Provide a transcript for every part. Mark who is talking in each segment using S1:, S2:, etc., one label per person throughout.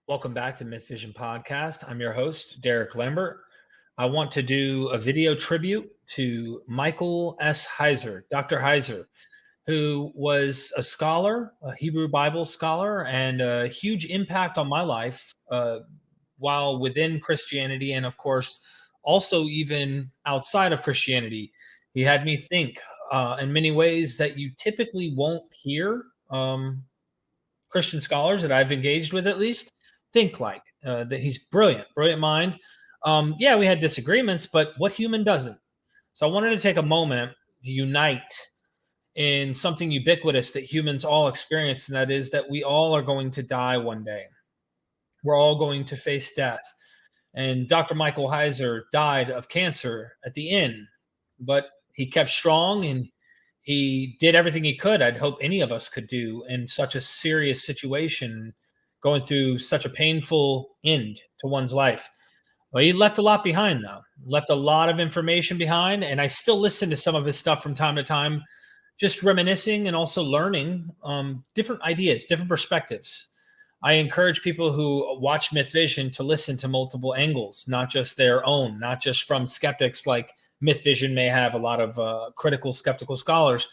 S1: Welcome back to MythVision Podcast. I'm your host, Derek Lambert. I want to do a video tribute to Michael S. Heiser, Dr. Heiser, who was a scholar, a Hebrew Bible scholar, and a huge impact on my life while within Christianity, and of course, also even outside of Christianity. He had me think in many ways that you typically won't hear Christian scholars that I've engaged with, at least, think like. That he's brilliant mind. Yeah, we had disagreements, but what human doesn't? So I wanted to take a moment to unite in something ubiquitous that humans all experience, and that is that we all are going to die one day. We're all going to face death. And Dr. Michael Heiser died of cancer at the end, but he kept strong and he did everything he could. I'd hope any of us could do in such a serious situation, going through such a painful end to one's life. Well, he left a lot behind, though. Left a lot of information behind, and I still listen to some of his stuff from time to time, just reminiscing and also learning different ideas, different perspectives. I encourage people who watch MythVision to listen to multiple angles, not just their own, not just from skeptics like MythVision may have a lot of critical, skeptical scholars.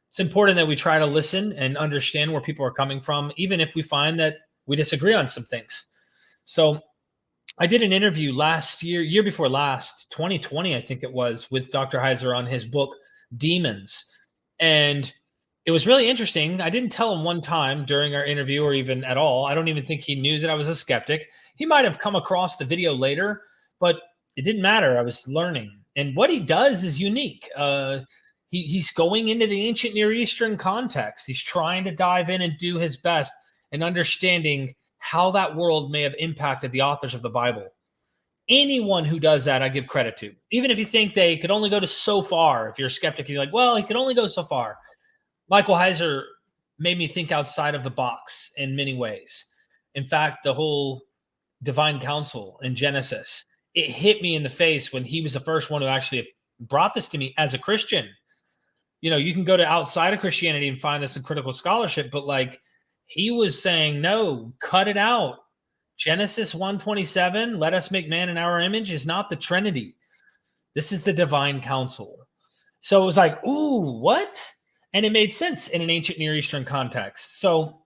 S1: It's important that we try to listen and understand where people are coming from, even if we find that we disagree on some things. So I did an interview last year before last, 2020, I think it was, with Dr. Heiser on his book, Demons. And it was really interesting. I didn't tell him one time during our interview or even at all. I don't even think he knew that I was a skeptic. He might have come across the video later, but it didn't matter. I was learning. And what he does is unique. He's going into the ancient Near Eastern context. He's trying to dive in and do his best and understanding how that world may have impacted the authors of the Bible. Anyone who does that, I give credit to. Even if you think they could only go to so far. If you're a skeptic, you're like, well, he could only go so far. Michael Heiser made me think outside of the box in many ways. In fact, the whole divine council in Genesis, it hit me in the face when he was the first one who actually brought this to me as a Christian. You know, you can go to outside of Christianity and find this in critical scholarship, but like he was saying, no, cut it out. Genesis 1:27, let us make man in our image, is not the Trinity. This is the divine council. So it was like, ooh, what? And it made sense in an ancient Near Eastern context. So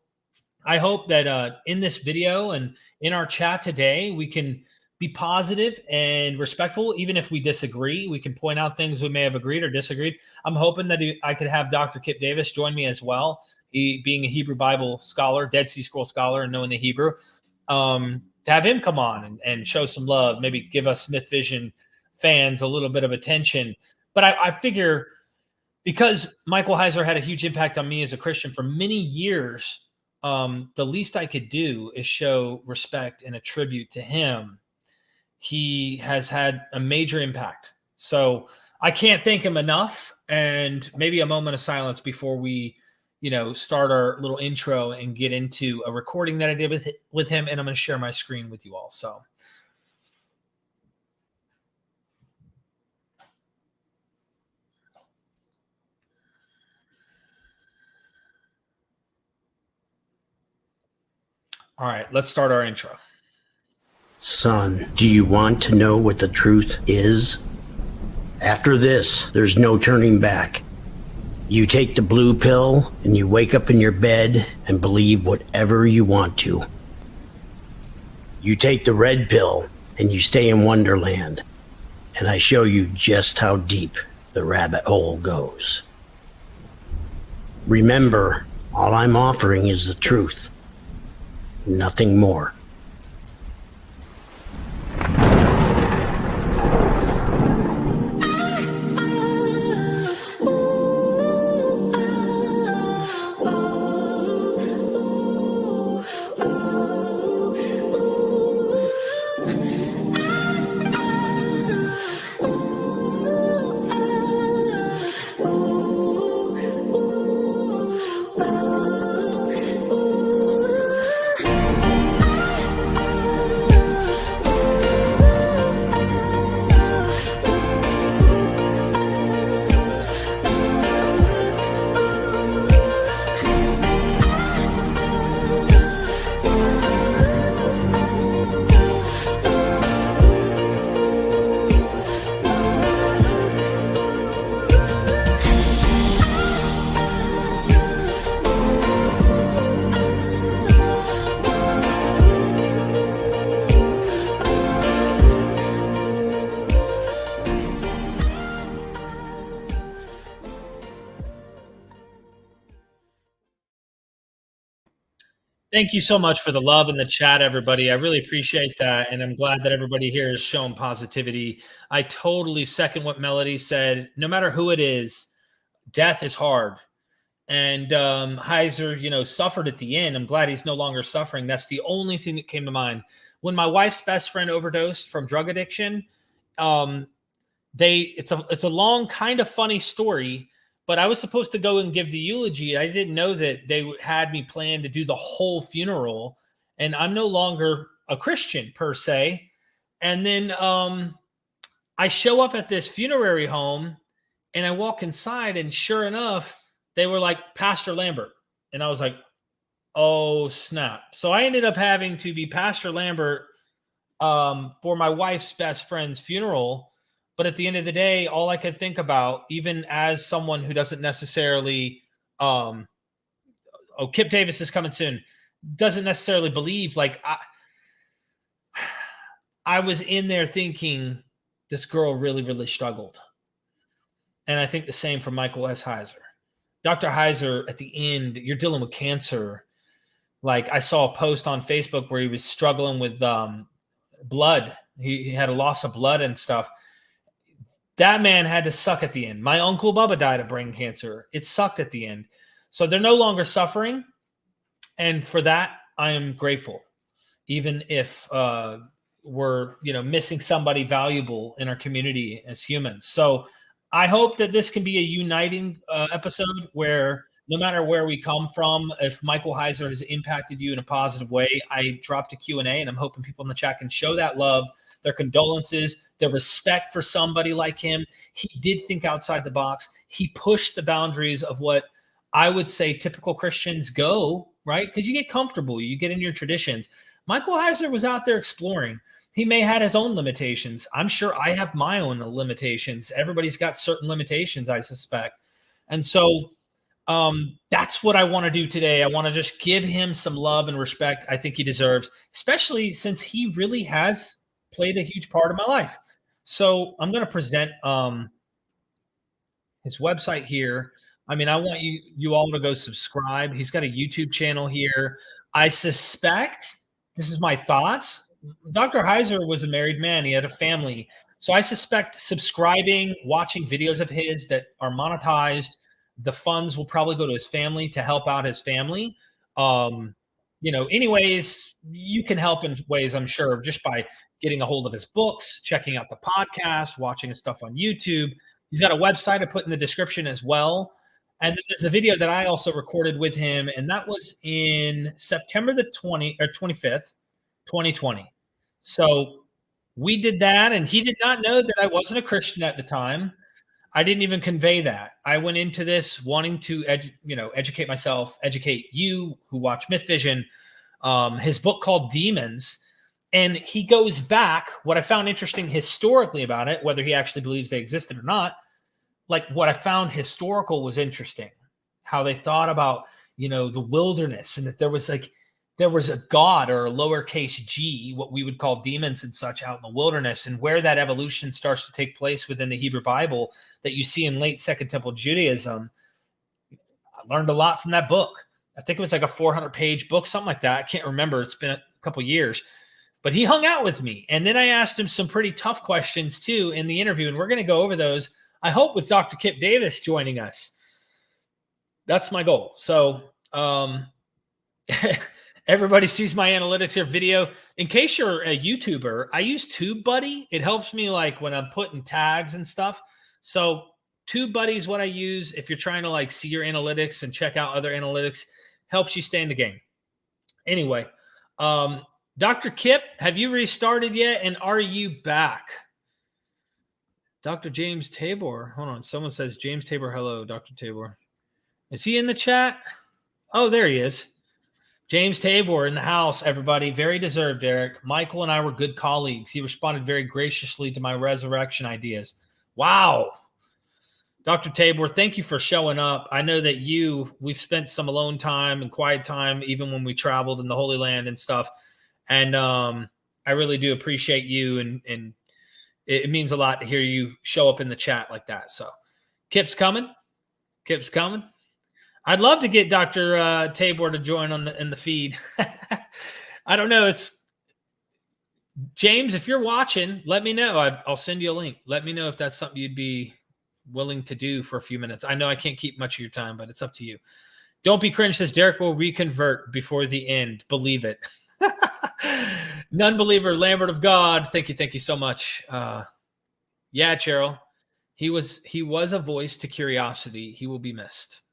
S1: I hope that in this video and in our chat today, we can be positive and respectful. Even if we disagree, we can point out things we may have agreed or disagreed. I'm hoping that I could have Dr. Kip Davis join me as well. He, being a Hebrew Bible scholar, Dead Sea Scroll scholar, and knowing the Hebrew, to have him come on and show some love, maybe give us MythVision fans a little bit of attention. But I figure, because Michael Heiser had a huge impact on me as a Christian for many years, the least I could do is show respect and a tribute to him. He has had a major impact. So I can't thank him enough. And maybe a moment of silence before we, start our little intro and get into a recording that I did with him. And I'm going to share my screen with you all. So. All right, let's start our intro.
S2: Son, do you want to know what the truth is? After this, there's no turning back. You take the blue pill and you wake up in your bed and believe whatever you want to. You take the red pill and you stay in Wonderland, and I show you just how deep the rabbit hole goes. Remember, all I'm offering is the truth. Nothing more.
S1: Thank you so much for the love in the chat, everybody. I really appreciate that. And I'm glad that everybody here is showing positivity. I totally second what Melody said. No matter who it is, death is hard. And Heiser, suffered at the end. I'm glad he's no longer suffering. That's the only thing that came to mind. When my wife's best friend overdosed from drug addiction, it's a long, kind of funny story, but I was supposed to go and give the eulogy. I didn't know that they had me plan to do the whole funeral, and I'm no longer a Christian per se. And then I show up at this funerary home, and I walk inside, and sure enough, they were like, Pastor Lambert. And I was like, oh, snap. So I ended up having to be Pastor Lambert for my wife's best friend's funeral. But at the end of the day, all I could think about, even as someone who doesn't necessarily, Kip Davis is coming soon, doesn't necessarily believe, like, I was in there thinking this girl really, really struggled. And I think the same for Michael S. Heiser. Dr. Heiser, at the end, you're dealing with cancer. Like, I saw a post on Facebook where he was struggling with blood. He had a loss of blood and stuff. That man had to suck at the end. My uncle Bubba died of brain cancer. It sucked at the end. So they're no longer suffering. And for that, I am grateful. Even if we're, missing somebody valuable in our community as humans. So I hope that this can be a uniting episode where no matter where we come from, if Michael Heiser has impacted you in a positive way, I dropped a Q&A, and I'm hoping people in the chat can show that love, their condolences, their respect for somebody like him. He did think outside the box. He pushed the boundaries of what I would say typical Christians go, right? Because you get comfortable, you get in your traditions. Michael Heiser was out there exploring. He may have had his own limitations. I'm sure I have my own limitations. Everybody's got certain limitations, I suspect. And so that's what I want to do today. I want to just give him some love and respect I think he deserves, especially since he really has played a huge part of my life. So I'm going to present his website here. I mean, I want you all to go subscribe. He's got a YouTube channel here. I suspect, this is my thoughts, Dr. Heiser was a married man. He had a family. So I suspect subscribing, watching videos of his that are monetized, the funds will probably go to his family to help out his family. Anyways, you can help in ways, I'm sure, just by getting a hold of his books, checking out the podcast, watching his stuff on YouTube. He's got a website I put in the description as well. And then there's a video that I also recorded with him, and that was in September the 25th, 2020. So we did that, and he did not know that I wasn't a Christian at the time. I didn't even convey that. I went into this wanting to educate myself, educate you who watch MythVision. His book called Demons, and he goes back. What I found interesting historically about it, whether he actually believes they existed or not, like what I found historical was interesting. How they thought about, the wilderness, and that there was a god or a lowercase g, what we would call demons and such, out in the wilderness, and where that evolution starts to take place within the Hebrew Bible that you see in late Second Temple Judaism. I learned a lot from that book. I think it was like a 400-page book, something like that. I can't remember. It's been a couple years. But he hung out with me. And then I asked him some pretty tough questions, too, in the interview. And we're going to go over those, I hope, with Dr. Kip Davis joining us. That's my goal. So everybody sees my analytics here video. In case you're a YouTuber, I use TubeBuddy. It helps me like when I'm putting tags and stuff. So TubeBuddy is what I use if you're trying to like see your analytics and check out other analytics. Helps you stay in the game. Anyway, Dr. Kip, have you restarted yet? And are you back? Dr. James Tabor. Hold on. Someone says James Tabor. Hello, Dr. Tabor. Is he in the chat? Oh, there he is. James Tabor in the house, everybody. Very deserved, Eric. Michael and I were good colleagues. He responded very graciously to my resurrection ideas. Wow. Dr. Tabor, thank you for showing up. I know that we've spent some alone time and quiet time, even when we traveled in the Holy Land and stuff. And I really do appreciate you. And it means a lot to hear you show up in the chat like that. So Kip's coming. Kip's coming. I'd love to get Dr. Tabor to join in the feed. I don't know. It's James. If you're watching, let me know. I'll send you a link. Let me know if that's something you'd be willing to do for a few minutes. I know I can't keep much of your time, but it's up to you. Don't be cringe says Derek will reconvert before the end. Believe it. Non-believer Lambert of God. Thank you so much. Yeah, Cheryl. He was a voice to curiosity. He will be missed.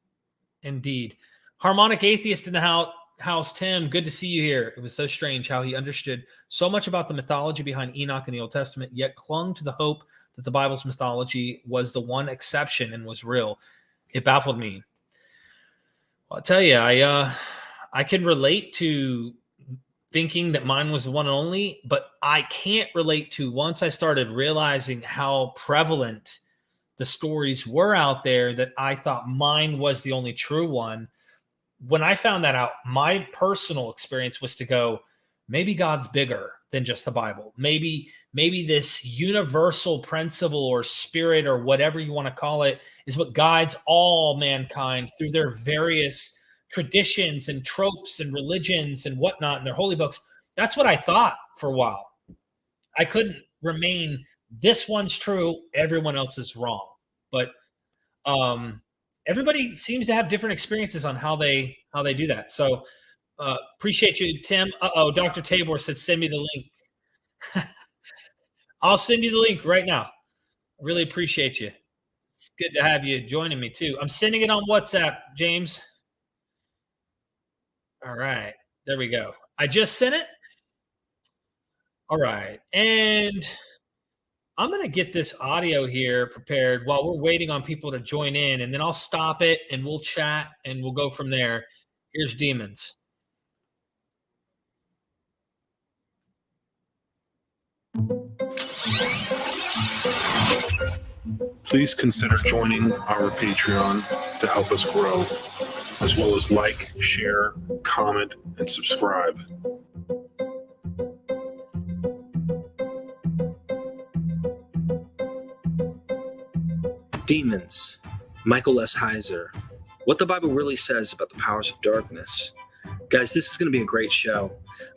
S1: Indeed. Harmonic atheist in the house, Tim. Good to see you here. It was so strange how he understood so much about the mythology behind Enoch in the Old Testament, yet clung to the hope that the Bible's mythology was the one exception and was real. It baffled me. I'll tell you, I can relate to thinking that mine was the one and only, but I can't relate to once I started realizing how prevalent the stories were out there that I thought mine was the only true one. When I found that out, my personal experience was to go, maybe God's bigger than just the Bible. Maybe this universal principle or spirit or whatever you want to call it is what guides all mankind through their various traditions and tropes and religions and whatnot in their holy books. That's what I thought for a while. I couldn't remain, this one's true, everyone else is wrong. But everybody seems to have different experiences on how they do that. So appreciate you, Tim. Dr. Tabor said, send me the link. I'll send you the link right now. Really appreciate you. It's good to have you joining me too. I'm sending it on WhatsApp, James. All right, there we go. I just sent it. All right, and I'm going to get this audio here prepared while we're waiting on people to join in, and then I'll stop it and we'll chat and we'll go from there. Here's Demons.
S3: Please consider joining our Patreon to help us grow, as well as like, share, comment, and subscribe.
S4: Demons, Michael S. Heiser. What the Bible really says about the powers of darkness. Guys, this is going to be a great show.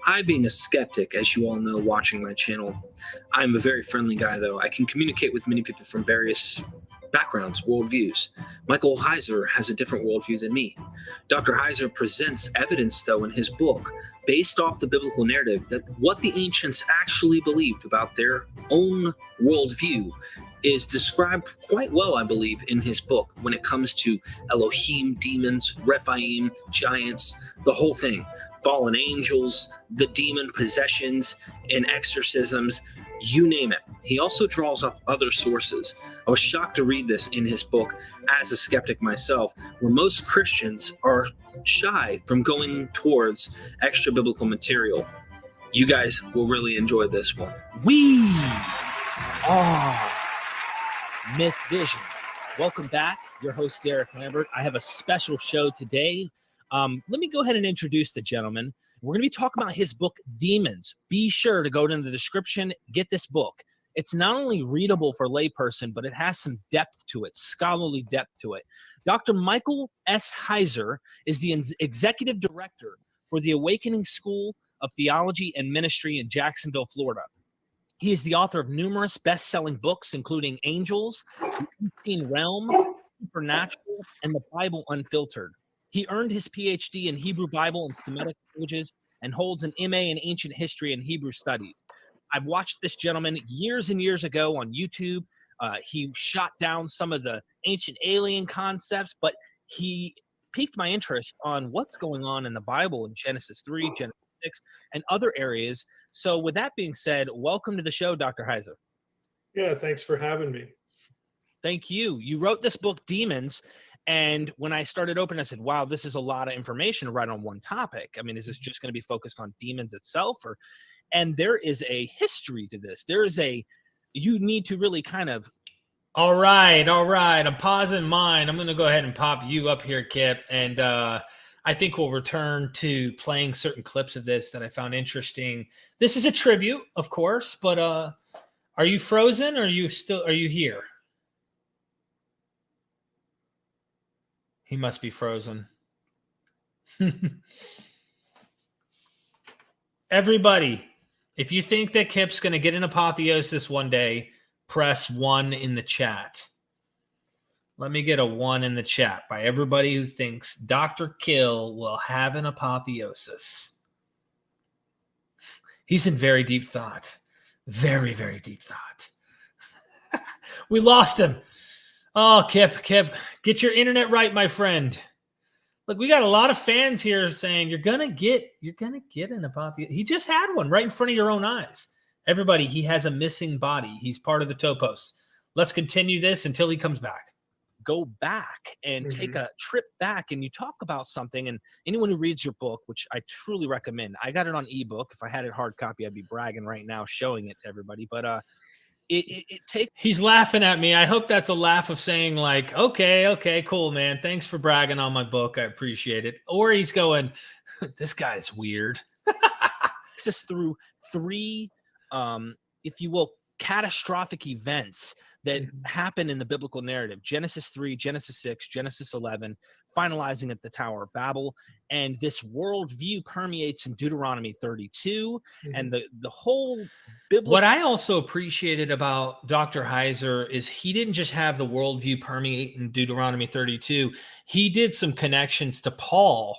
S4: I, being a skeptic, as you all know, watching my channel, I'm a very friendly guy, though. I can communicate with many people from various backgrounds, worldviews. Michael Heiser has a different worldview than me. Dr. Heiser presents evidence, though, in his book, based off the biblical narrative, that what the ancients actually believed about their own worldview is described quite well, I believe, in his book when it comes to Elohim, demons, Rephaim, giants, the whole thing. Fallen angels, the demon possessions and exorcisms, you name it. He also draws off other sources. I was shocked to read this in his book as a skeptic myself, where most Christians are shy from going towards extra biblical material. You guys will really enjoy this one.
S5: We are MythVision. Welcome back. Your host, Derek Lambert. I have a special show today. Let me go ahead and introduce the gentleman. We're going to be talking about his book, Demons. Be sure to go into the description, get this book. It's not only readable for a layperson, but it has some depth to it, scholarly depth to it. Dr. Michael S. Heiser is the executive director for the Awakening School of Theology and Ministry in Jacksonville, Florida. He is the author of numerous best-selling books, including Angels, The Unseen Realm, Supernatural, and the Bible Unfiltered. He earned his PhD in Hebrew Bible and Semitic languages and holds an MA in Ancient History and Hebrew Studies. I've watched this gentleman years and years ago on YouTube. He shot down some of the ancient alien concepts, but he piqued my interest on what's going on in the Bible in Genesis 3, Genesis 6, and other areas. So with that being said, welcome to the show, Dr. Heiser.
S6: Yeah, thanks for having me.
S5: Thank you. You wrote this book, Demons, and when I started opening, I said, wow, this is a lot of information right on one topic. I mean, is this just going to be focused on demons itself? And there is a history to this. You need to really kind of.
S1: All right. I'm pausing mine. I'm going to go ahead and pop you up here, Kip. And I think we'll return to playing certain clips of this that I found interesting. This is a tribute, of course, but are you frozen or are you here? He must be frozen. Everybody, if you think that Kip's going to get an apotheosis one day, press 1 in the chat. Let me get a 1 in the chat by everybody who thinks Dr. Kill will have an apotheosis. He's in very deep thought. Very, very deep thought. We lost him. Oh, Kip, get your internet right, my friend. Look, we got a lot of fans here saying you're gonna get an apotheosis. He just had one right in front of your own eyes. Everybody, he has a missing body. He's part of the topos. Let's continue this until he comes back.
S5: Go back and take a trip back, and you talk about something. And anyone who reads your book, which I truly recommend, I got it on ebook. If I had it hard copy, I'd be bragging right now, showing it to everybody. But it takes.
S1: He's laughing at me. I hope that's a laugh of saying like, okay, cool, man. Thanks for bragging on my book. I appreciate it. Or he's going, this guy's weird.
S5: Takes us through 3, if you will, catastrophic events that happen in the biblical narrative. Genesis 3, Genesis 6, Genesis 11, finalizing at the Tower of Babel. And this worldview permeates in Deuteronomy 32 and the whole biblical.
S1: What I also appreciated about Dr. Heiser is he didn't just have the worldview permeate in Deuteronomy 32. He did some connections to Paul,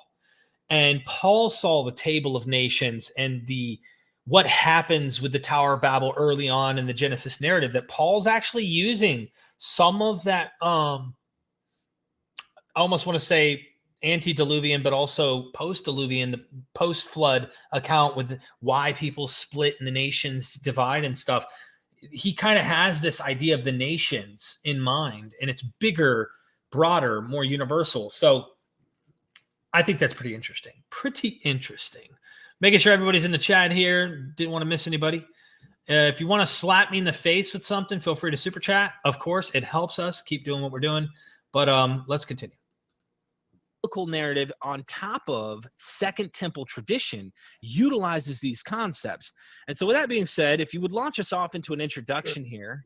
S1: and Paul saw the table of nations and what happens with the Tower of Babel early on in the Genesis narrative, that Paul's actually using some of that, I almost want to say antediluvian, but also post-diluvian, the post-flood account with why people split and the nations divide and stuff. He kind of has this idea of the nations in mind, and it's bigger, broader, more universal. So I think that's pretty interesting. Making sure everybody's in the chat here. Didn't want to miss anybody. If you want to slap me in the face with something, feel free to super chat. Of course, it helps us keep doing what we're doing. But let's continue.
S5: Biblical narrative on top of Second Temple tradition utilizes these concepts. And so with that being said, if you would launch us off into an introduction here.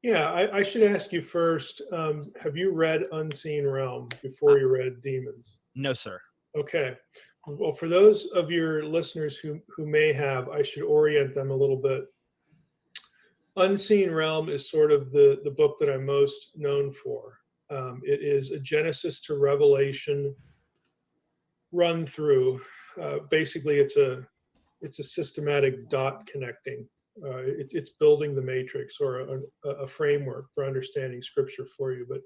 S6: Yeah, I should ask you first, have you read Unseen Realm before you read Demons?
S5: No, sir.
S6: Okay. Well, for those of your listeners who may have, I should orient them a little bit. Unseen Realm is sort of the book that I'm most known for. It is a Genesis to Revelation run through. Basically, it's a systematic dot connecting. It's building the matrix or a framework for understanding Scripture for you. But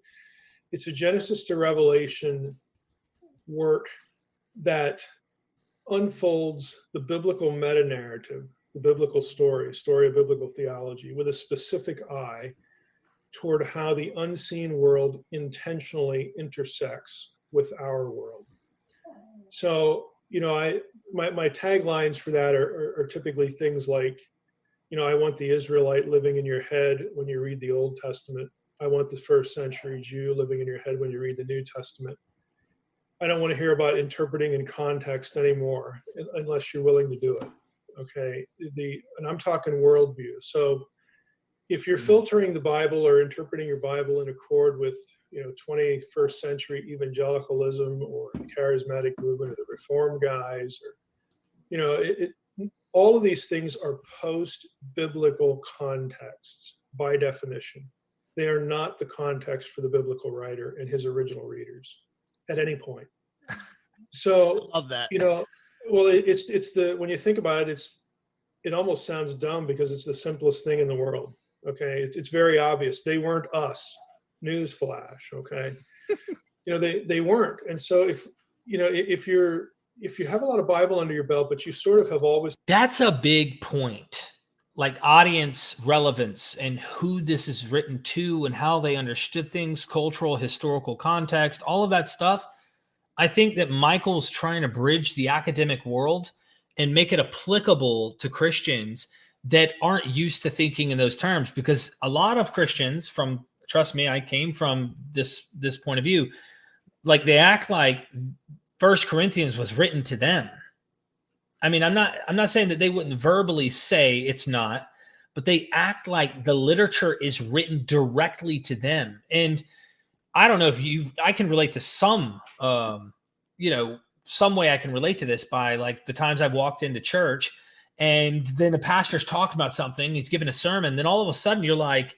S6: it's a Genesis to Revelation work that unfolds the biblical meta-narrative, the biblical story of biblical theology, with a specific eye toward how the unseen world intentionally intersects with our world. So, my taglines for that are typically things like, I want the Israelite living in your head when you read the Old Testament. I want the first century Jew living in your head when you read the New Testament. I don't want to hear about interpreting in context anymore unless you're willing to do it. Okay. And I'm talking worldview. So if you're filtering the Bible or interpreting your Bible in accord with, 21st century evangelicalism or the charismatic movement or the Reform guys, or, all of these things are post-biblical contexts by definition. They are not the context for the biblical writer and his original readers at any point. So,
S5: Love that.
S6: Well, it's when you think about it, it almost sounds dumb because it's the simplest thing in the world. Okay, it's very obvious. They weren't us. Newsflash. Okay, they weren't. And so if you have a lot of Bible under your belt, but you sort of have always.
S1: That's a big point. Like audience relevance and who this is written to and how they understood things, cultural, historical context, all of that stuff. I think that Michael's trying to bridge the academic world and make it applicable to Christians that aren't used to thinking in those terms, because a lot of Christians trust me, I came from this point of view, like they act like 1 Corinthians was written to them. I mean, I'm not saying that they wouldn't verbally say it's not, but they act like the literature is written directly to them. And I don't know if I can relate to some, some way I can relate to this by like the times I've walked into church and then the pastor's talking about something, he's giving a sermon. Then all of a sudden you're like,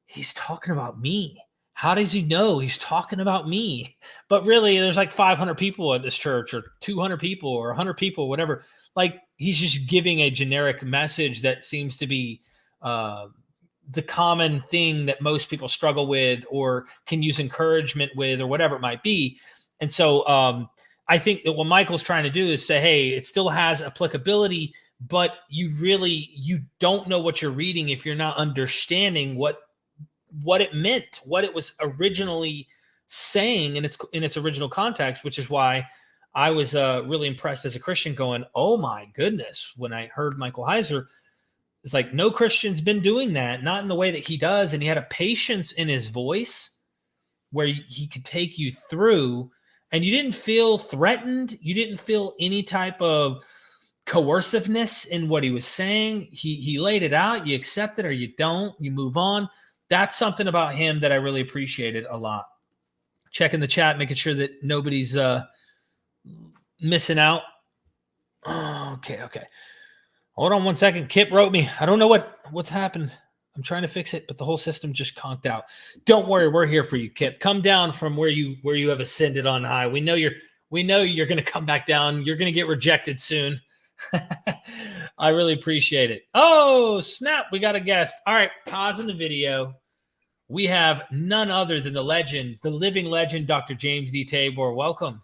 S1: he's talking about me. How does he know he's talking about me? But really there's like 500 people at this church or 200 people or 100 people, whatever. Like he's just giving a generic message that seems to be, the common thing that most people struggle with or can use encouragement with or whatever it might be. And so I think that what Michael's trying to do is say, hey, it still has applicability, but you don't know what you're reading if you're not understanding what it meant, what it was originally saying in its original context, which is why I was really impressed as a Christian going, oh my goodness, when I heard Michael Heiser. It's like no Christian's been doing that, not in the way that he does. And he had a patience in his voice where he could take you through and you didn't feel threatened. You didn't feel any type of coerciveness in what he was saying. He laid it out. You accept it or you don't. You move on. That's something about him that I really appreciated a lot. Checking the chat, making sure that nobody's missing out. Oh, okay. Hold on one second. Kip wrote me. I don't know what's happened. I'm trying to fix it, but the whole system just conked out. Don't worry, we're here for you, Kip. Come down from where you have ascended on high. We know you're going to come back down. You're going to get rejected soon. I really appreciate it. Oh, snap. We got a guest. All right, pausing the video. We have none other than the legend, the living legend, Dr. James D. Tabor. Welcome.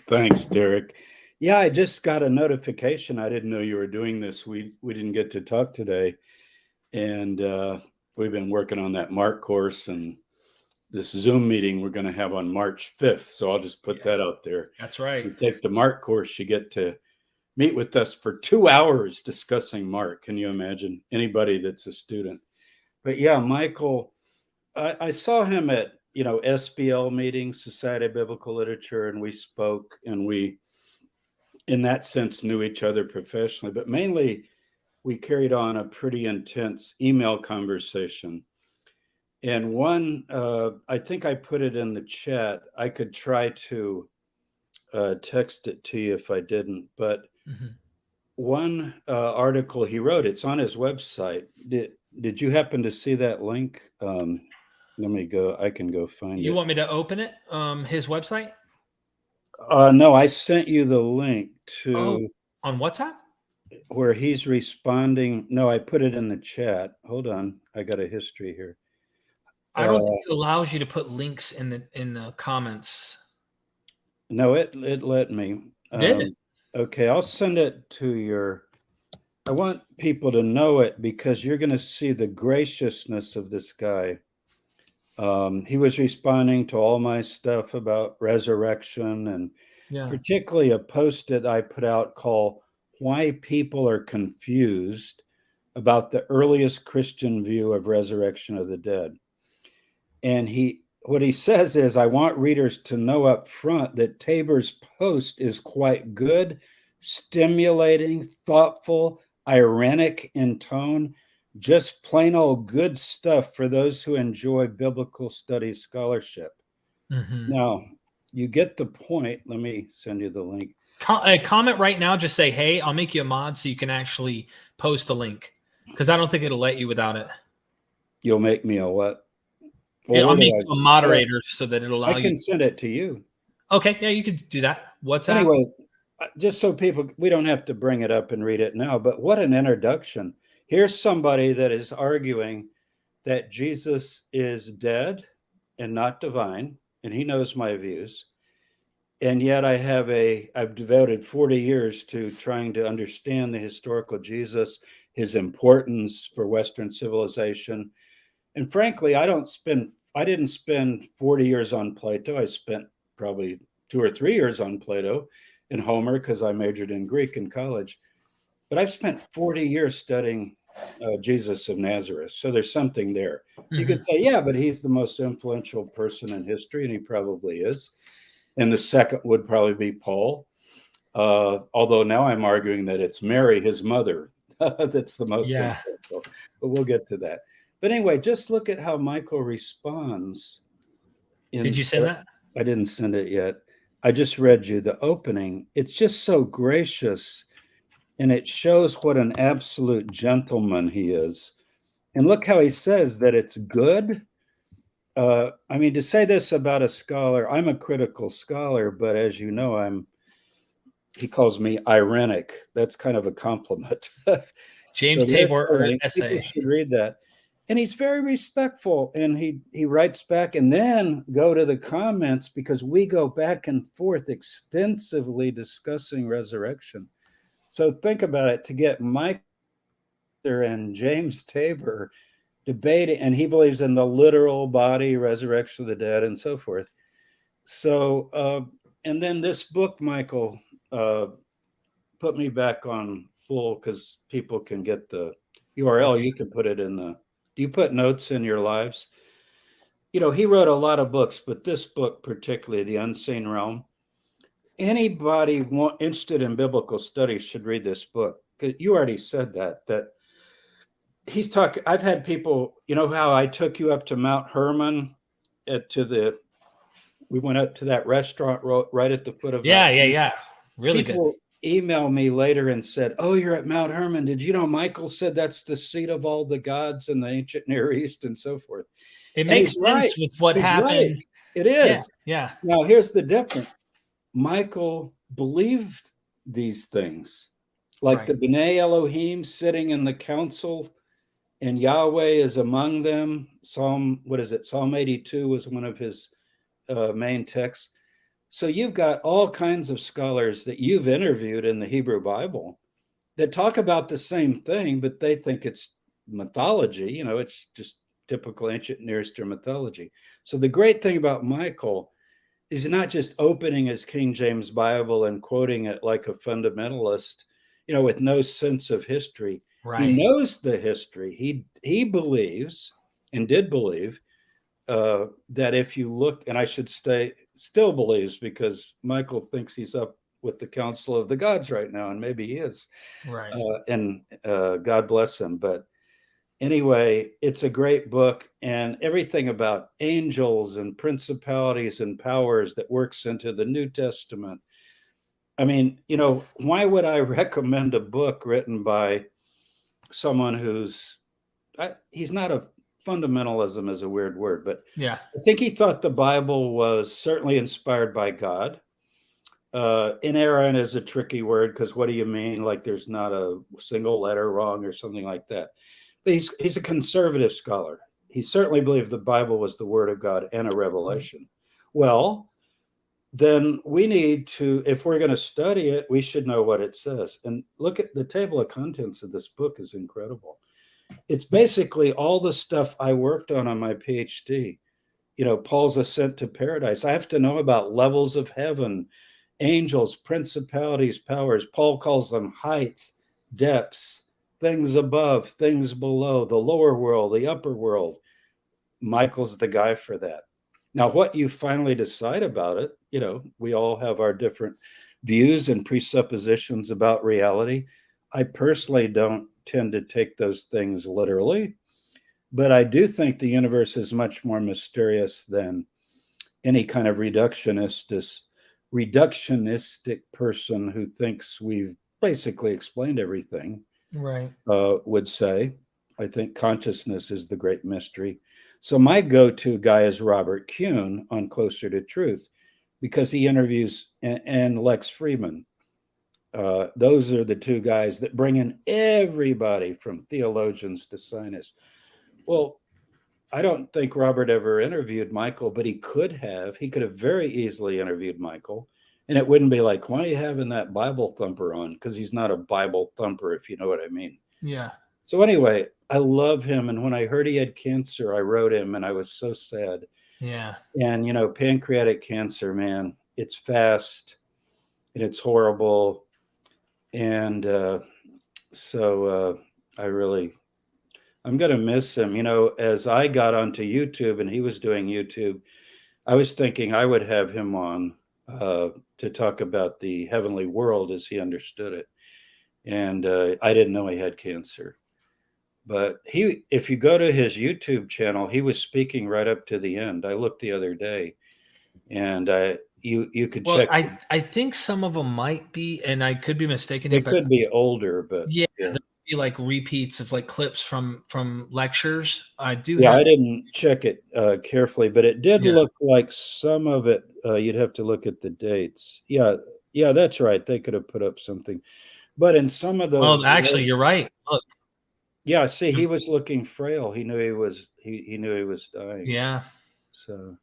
S7: Thanks, Derek. Yeah, I just got a notification. I didn't know you were doing this. We didn't get to talk today. And we've been working on that Mark course and this Zoom meeting we're going to have on March 5th. So I'll just put that out there.
S1: That's right.
S7: You take the Mark course, you get to meet with us for 2 hours discussing Mark. Can you imagine? Anybody that's a student. But yeah, Michael, I saw him at, SBL meetings, Society of Biblical Literature, and we spoke and we, in that sense, knew each other professionally, but mainly we carried on a pretty intense email conversation. And one, I think I put it in the chat. I could try to text it to you if I didn't, but one article he wrote, it's on his website. Did you happen to see that link? Let me go. I can go find it.
S1: You want me to open it? His website?
S7: No, I sent you the link to
S1: on WhatsApp
S7: where he's responding. No, I put it in the chat. Hold on, I got a history here.
S1: I don't think it allows you to put links in the comments.
S7: No, it let me.
S1: Did it?
S7: Okay, I'll send it to your. I want people to know it because you're going to see the graciousness of this guy. He was responding to all my stuff about resurrection and particularly a post that I put out called Why People Are Confused about the Earliest Christian View of Resurrection of the Dead. And what he says is, I want readers to know up front that Tabor's post is quite good, stimulating, thoughtful, ironic in tone, just plain old good stuff for those who enjoy biblical studies scholarship. Now, you get the point. Let me send you the link.
S1: Comment right now. Just say, hey, I'll make you a mod so you can actually post a link because I don't think it'll let you without it.
S7: You'll make me a what?
S1: Well, I'll make you a moderator so that it'll allow you.
S7: I can send it to you.
S1: Okay. Yeah, you could do that. What's that?
S7: Anyway, just so people, we don't have to bring it up and read it now, but what an introduction. Here's somebody that is arguing that Jesus is dead and not divine, and he knows my views. And yet I've devoted 40 years to trying to understand the historical Jesus, his importance for Western civilization. And frankly, I didn't spend 40 years on Plato. I spent probably 2 or 3 years on Plato and Homer because I majored in Greek in college. But I've spent 40 years studying Jesus of Nazareth. So there's something there. You could say, yeah, but he's the most influential person in history, and he probably is. And the second would probably be Paul. Although now I'm arguing that it's Mary, his mother, that's the most influential. But we'll get to that. But anyway, just look at how Michael responds
S1: Did you send that?
S7: I didn't send it yet. I just read you the opening. It's just so gracious, and it shows what an absolute gentleman he is. And look how he says that it's good. I mean, to say this about a scholar, I'm a critical scholar, but as you know, he calls me ironic. That's kind of a compliment.
S1: James
S7: So
S1: Tabor or
S7: people
S1: essay.
S7: should read that. And he's very respectful, and he writes back and then go to the comments, because we go back and forth extensively discussing resurrection. So think about it, to get Mike and James Tabor debating, and he believes in the literal body, resurrection of the dead, and so forth. So, and then this book, Michael, put me back on full, because people can get the URL. You can put it in the, do you put notes in your lives? You know, he wrote a lot of books, but this book particularly, The Unseen Realm, anybody interested in biblical studies should read this book. You already said that he's talking. I've had people, you know how I took you up to Mount Hermon, we went up to that restaurant right at the foot of
S1: Yeah. Really
S7: people
S1: good.
S7: Email me later and said, "Oh, you're at Mount Hermon. Did you know Michael said that's the seat of all the gods in the ancient Near East," and so forth.
S1: It makes sense with what happened.
S7: Right. It is.
S1: Yeah.
S7: Now, here's the difference. Michael believed these things, like the B'nai Elohim sitting in the council, and Yahweh is among them. Psalm 82 was one of his main texts. So you've got all kinds of scholars that you've interviewed in the Hebrew Bible that talk about the same thing, but they think it's mythology. You know, it's just typical ancient Near Eastern mythology. So the great thing about Michael is not just opening his King James Bible and quoting it like a fundamentalist, you know, with no sense of history.
S1: Right.
S7: He knows the history. He believes, and did believe, that if you look, and I should say still believes, because Michael thinks he's up with the Council of the Gods right now, and maybe he is.
S1: Right.
S7: And God bless him. But anyway, it's a great book, and everything about angels and principalities and powers that works into the New Testament. I mean, you know, why would I recommend a book written by someone he's not a fundamentalism is a weird word, but
S1: yeah,
S7: I think he thought the Bible was certainly inspired by God. Inerrant is a tricky word, because what do you mean? Like there's not a single letter wrong or something like that. But he's a conservative scholar. He certainly believed the Bible was the word of God and a revelation. Well, then we need to, if we're going to study it, we should know what it says. And look at the table of contents of this book is incredible. It's basically all the stuff I worked on my PhD. You know, Paul's ascent to paradise. I have to know about levels of heaven, angels, principalities, powers. Paul calls them heights, depths, things above, things below, the lower world, the upper world. Michael's the guy for that. Now, what you finally decide about it, you know, we all have our different views and presuppositions about reality. I personally don't tend to take those things literally, but I do think the universe is much more mysterious than any kind of reductionistic person who thinks we've basically explained everything,
S1: right,
S7: would say. I think consciousness is the great mystery. So my go-to guy is Robert Kuhn on Closer to Truth, because he interviews and Lex Friedman. Those are the two guys that bring in everybody from theologians to scientists. Well, I don't think Robert ever interviewed Michael, but he could have. He could have very easily interviewed Michael, and it wouldn't be like, why are you having that Bible thumper on? Because he's not a Bible thumper, if you know what I mean.
S1: Yeah.
S7: So anyway, I love him. And when I heard he had cancer, I wrote him, and I was so sad.
S1: Yeah.
S7: And, you know, pancreatic cancer, man, it's fast and it's horrible. And I'm going to miss him. You know, as I got onto YouTube and he was doing YouTube, I was thinking I would have him on to talk about the heavenly world as he understood it. And I didn't know he had cancer. But if you go to his YouTube channel, he was speaking right up to the end. I looked the other day. And you could
S1: Well,
S7: check.
S1: I think some of them might be, and I could be mistaken
S7: They
S1: here, but
S7: could be older, but
S1: yeah, there'd be like repeats of like clips from lectures. I do
S7: yeah,
S1: have.
S7: I didn't check it carefully, but it did
S1: Yeah.
S7: look like some of it. You'd have to look at the dates. Yeah, that's right. They could have put up something, but in some of those,
S1: Well, actually, you're right. Look.
S7: yeah. See, he was looking frail. He knew he was. He knew he was dying.
S1: Yeah.
S7: So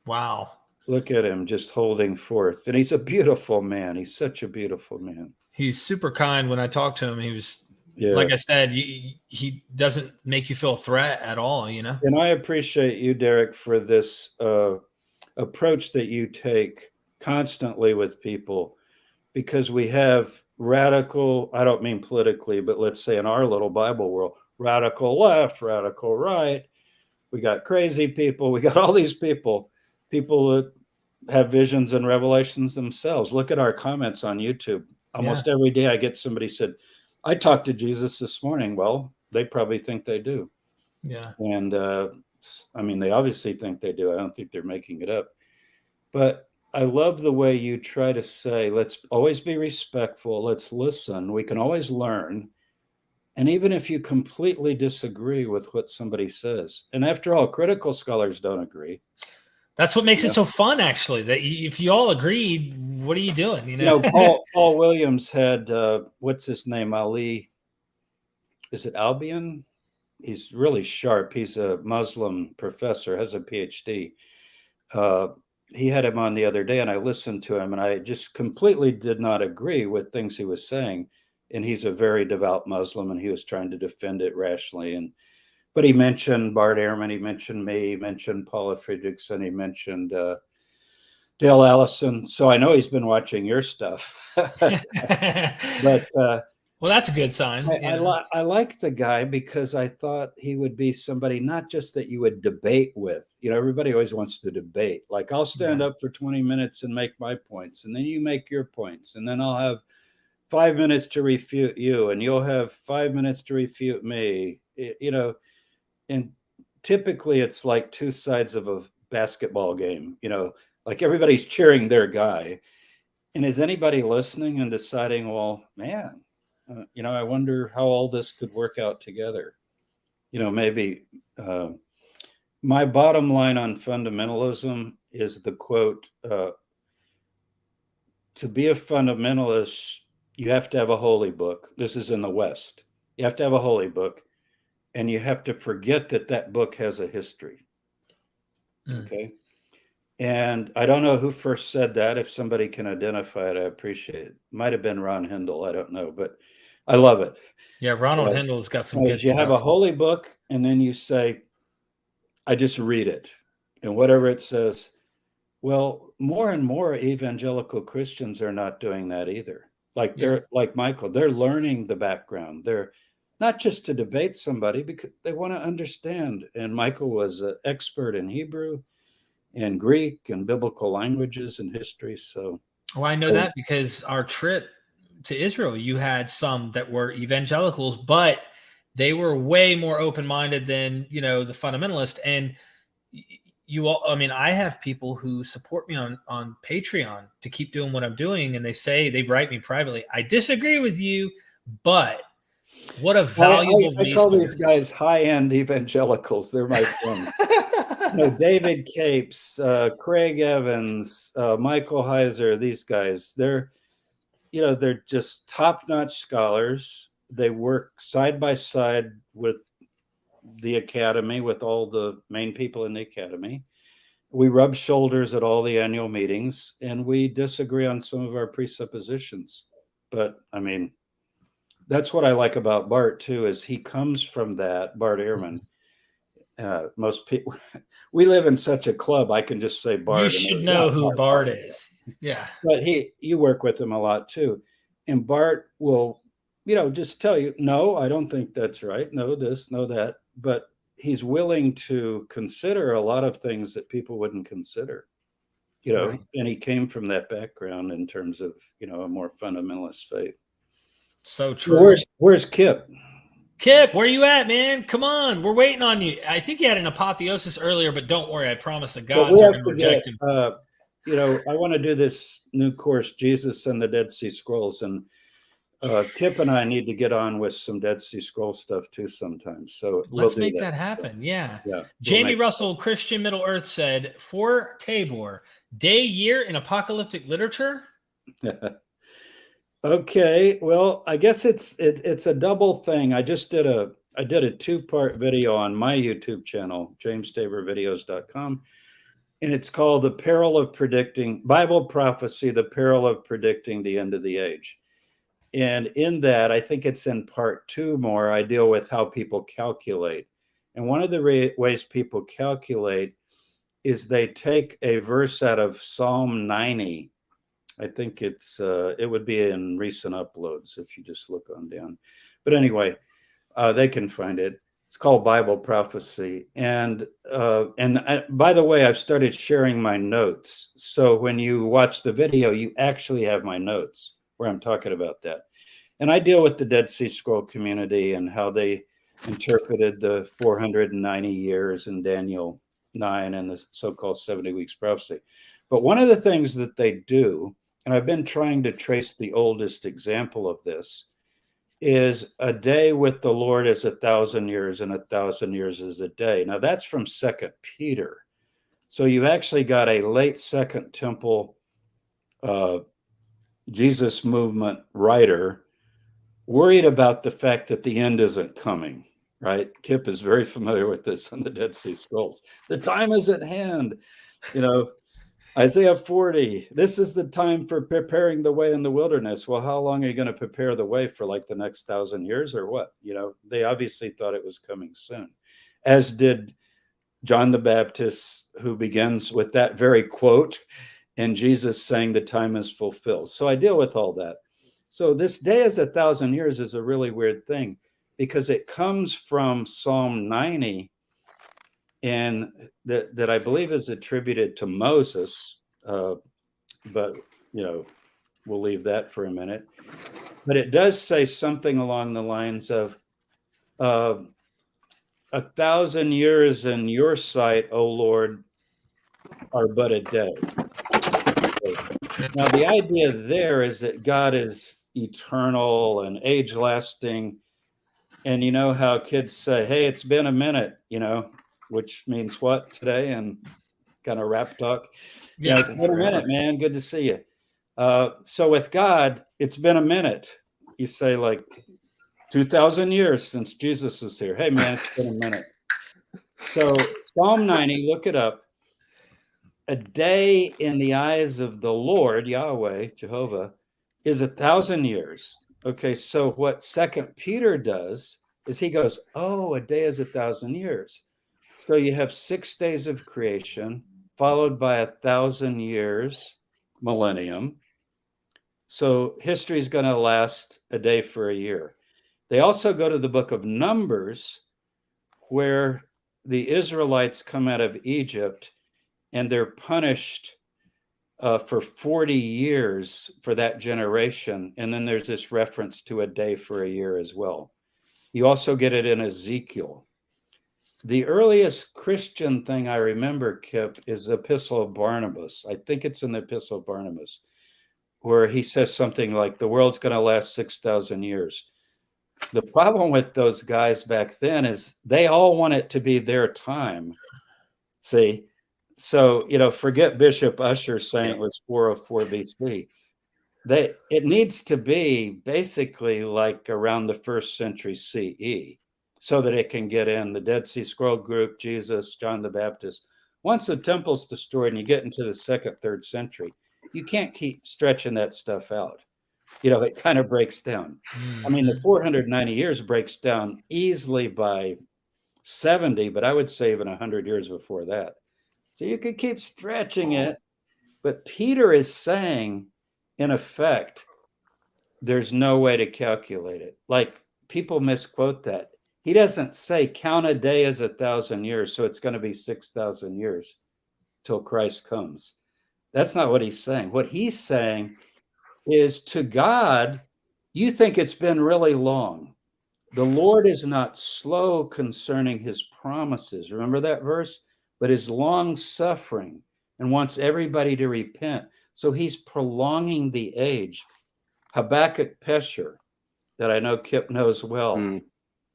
S1: Wow.
S7: look at him just holding forth, and he's a beautiful man. He's such a beautiful man.
S1: He's super kind. When I talked to him, he was,
S7: Yeah.
S1: like I said, he doesn't make you feel a threat at all, you know?
S7: And I appreciate you, Derek, for this approach that you take constantly with people, because we have radical, I don't mean politically, but let's say in our little Bible world, radical left, radical right. We got crazy people. We got all these people that have visions and revelations themselves. Look at our comments on YouTube. Almost every day I get somebody said, I talked to Jesus this morning. Well, they probably think they do.
S1: Yeah.
S7: And I mean, they obviously think they do. I don't think they're making it up. But I love the way you try to say, let's always be respectful. Let's listen. We can always learn. And even if you completely disagree with what somebody says, and after all, critical scholars don't agree.
S1: That's what makes it so fun, actually. That if you all agreed, what are you doing? You know,
S7: Paul Williams had what's his name? Ali. Is it Albion? He's really sharp. He's a Muslim professor, has a PhD. He had him on the other day, and I listened to him, and I just completely did not agree with things he was saying. And he's a very devout Muslim, and he was trying to defend it rationally. But he mentioned Bart Ehrman, he mentioned me, he mentioned Paula Fredrickson, he mentioned Dale Allison. So I know he's been watching your stuff. But
S1: well, that's a good sign.
S7: I like the guy because I thought he would be somebody not just that you would debate with. You know, everybody always wants to debate. Like, I'll stand up for 20 minutes and make my points, and then you make your points, and then I'll have 5 minutes to refute you, and you'll have 5 minutes to refute me. You know, and typically it's like two sides of a basketball game. You know, like everybody's cheering their guy. And is anybody listening and deciding, well, man, you know, I wonder how all this could work out together. You know, maybe my bottom line on fundamentalism is the quote, to be a fundamentalist, you have to have a holy book. This is in the West. You have to have a holy book, and you have to forget that book has a history. Okay. And I don't know who first said that. If somebody can identify it, I appreciate it. Might have been Ron Hindle. I don't know, but I love it.
S1: Yeah, Ronald Hindle's got some good
S7: stuff. You have a holy book, and then you say, I just read it. And whatever it says, well, more and more evangelical Christians are not doing that either. Like they're like Michael, they're learning the background. They're not just to debate somebody, because they want to understand. And Michael was an expert in Hebrew and Greek and biblical languages and history. So,
S1: well, I know that because our trip to Israel, you had some that were evangelicals, but they were way more open-minded than, you know, the fundamentalist. And you all, I mean, I have people who support me on Patreon to keep doing what I'm doing. And they write me privately, I disagree with you, but what a valuable
S7: I call these guys high-end evangelicals. They're my friends. You know, David Capes, Craig Evans, Michael Heiser, these guys, they're just top-notch scholars. They work side by side with the academy, with all the main people in the academy. We rub shoulders at all the annual meetings, and we disagree on some of our presuppositions. But I mean, that's what I like about Bart too, is he comes from that, Bart Ehrman. Most people, we live in such a club, I can just say Bart.
S1: You should know who Bart is. Yeah.
S7: But you work with him a lot too. And Bart will, just tell you, no, I don't think that's right. No, this, no, that. But he's willing to consider a lot of things that people wouldn't consider, right. And he came from that background in terms of, a more fundamentalist faith.
S1: So true.
S7: Where's Kip?
S1: Kip, where you at, man? Come on. We're waiting on you. I think you had an apotheosis earlier, but don't worry. I promise the gods are going to reject him.
S7: I want to do this new course, Jesus and the Dead Sea Scrolls, and Kip and I need to get on with some Dead Sea Scroll stuff too sometimes. So
S1: Let's make that happen. Yeah.
S7: Yeah.
S1: Jamie Russell, Christian Middle Earth said, for Tabor, day, year in apocalyptic literature.
S7: Okay. Well, I guess it's a double thing. I did a 2-part video on my YouTube channel, jamestaborvideos.com. And it's called The Peril of Predicting Bible Prophecy, The Peril of Predicting the End of the Age. And in that, I think it's in part 2 more, I deal with how people calculate. And one of the ways people calculate is they take a verse out of Psalm 90. I think it would be in recent uploads if you just look on down. But anyway, they can find it. It's called Bible Prophecy. And by the way, I've started sharing my notes. So when you watch the video, you actually have my notes where I'm talking about that. And I deal with the Dead Sea Scroll community and how they interpreted the 490 years in Daniel 9 and the so-called 70 weeks prophecy. But one of the things that they do, and I've been trying to trace the oldest example of this, is a day with the Lord is 1,000 years and 1,000 years is a day. Now that's from 2 Peter. So you've actually got a late Second Temple Jesus movement writer worried about the fact that the end isn't coming, right? Kip is very familiar with this on the Dead Sea Scrolls. The time is at hand. Isaiah 40, this is the time for preparing the way in the wilderness. Well, how long are you going to prepare the way for, like the next 1,000 years or what? They obviously thought it was coming soon, as did John the Baptist, who begins with that very quote, and Jesus saying the time is fulfilled. So I deal with all that. So this day is 1,000 years is a really weird thing because it comes from Psalm 90, and that I believe is attributed to Moses, but we'll leave that for a minute. But it does say something along the lines of 1,000 years in your sight, O Lord, are but a day. Now the idea there is that God is eternal and age-lasting, and you know how kids say, "Hey, it's been a minute," which means what today and kind of rap talk. Yeah, it's been a minute, man. Good to see you. So with God, it's been a minute. You say like 2,000 years since Jesus was here. Hey, man, it's been a minute. So Psalm 90, look it up. A day in the eyes of the Lord, Yahweh, Jehovah, is 1,000 years. Okay, so what 2 Peter does is he goes, a day is 1,000 years. So you have 6 days of creation, followed by 1,000 years, millennium. So history is going to last a day for a year. They also go to the book of Numbers, where the Israelites come out of Egypt, and they're punished for 40 years for that generation. And then there's this reference to a day for a year as well. You also get it in Ezekiel. The earliest Christian thing I remember, Kip, is the Epistle of Barnabas. I think it's in the Epistle of Barnabas, where he says something like, the world's going to last 6,000 years. The problem with those guys back then is they all want it to be their time. See? So, forget Bishop Ussher saying it was 404 BC. It needs to be basically like around the 1st century CE so that it can get in the Dead Sea Scroll group, Jesus, John the Baptist. Once the temple's destroyed and you get into the 2nd, 3rd century, you can't keep stretching that stuff out. It kind of breaks down. I mean, the 490 years breaks down easily by 70, but I would say even 100 years before that. So you could keep stretching it, but Peter is saying, in effect, there's no way to calculate it. Like, people misquote that. He doesn't say count a day as 1,000 years, so it's going to be 6,000 years till Christ comes. That's not what he's saying. What he's saying is, to God, you think it's been really long. The Lord is not slow concerning his promises. Remember that verse? But is long suffering and wants everybody to repent. So he's prolonging the age. Habakkuk Pesher, that I know Kip knows well,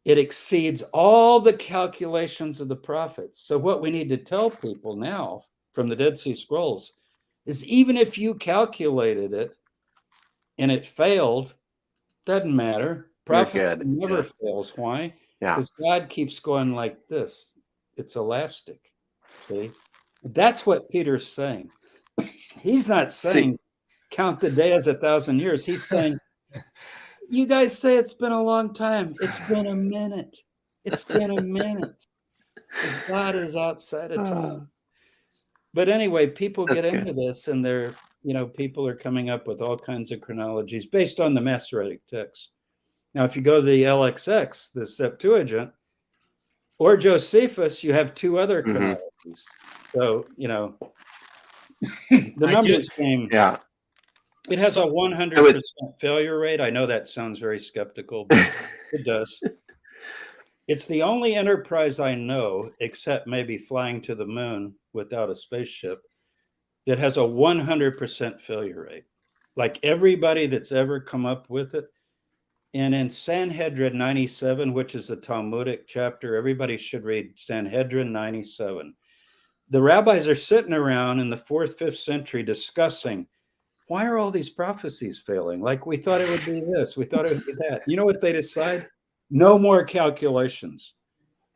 S7: it exceeds all the calculations of the prophets. So what we need to tell people now from the Dead Sea Scrolls is even if you calculated it and it failed, doesn't matter. Prophet never fails. Why? Because God keeps going like this. It's elastic. See? That's what Peter's saying. He's not saying count the day as 1,000 years. He's saying, you guys say it's been a long time. It's been a minute. It's been a minute. Because God is outside of time. But anyway, people get into this, and they're, people are coming up with all kinds of chronologies based on the Masoretic text. Now, if you go to the LXX, the Septuagint, or Josephus, you have two other chronologies. So, the numbers game.
S8: Yeah.
S7: It has a 100% failure rate. I know that sounds very skeptical, but it does. It's the only enterprise I know, except maybe flying to the moon without a spaceship, that has a 100% failure rate. Like everybody that's ever come up with it. And in Sanhedrin 97, which is a Talmudic chapter, everybody should read Sanhedrin 97. The rabbis are sitting around in the 4th, 5th century discussing, why are all these prophecies failing? Like we thought it would be this, we thought it would be that. You know what they decide? No more calculations.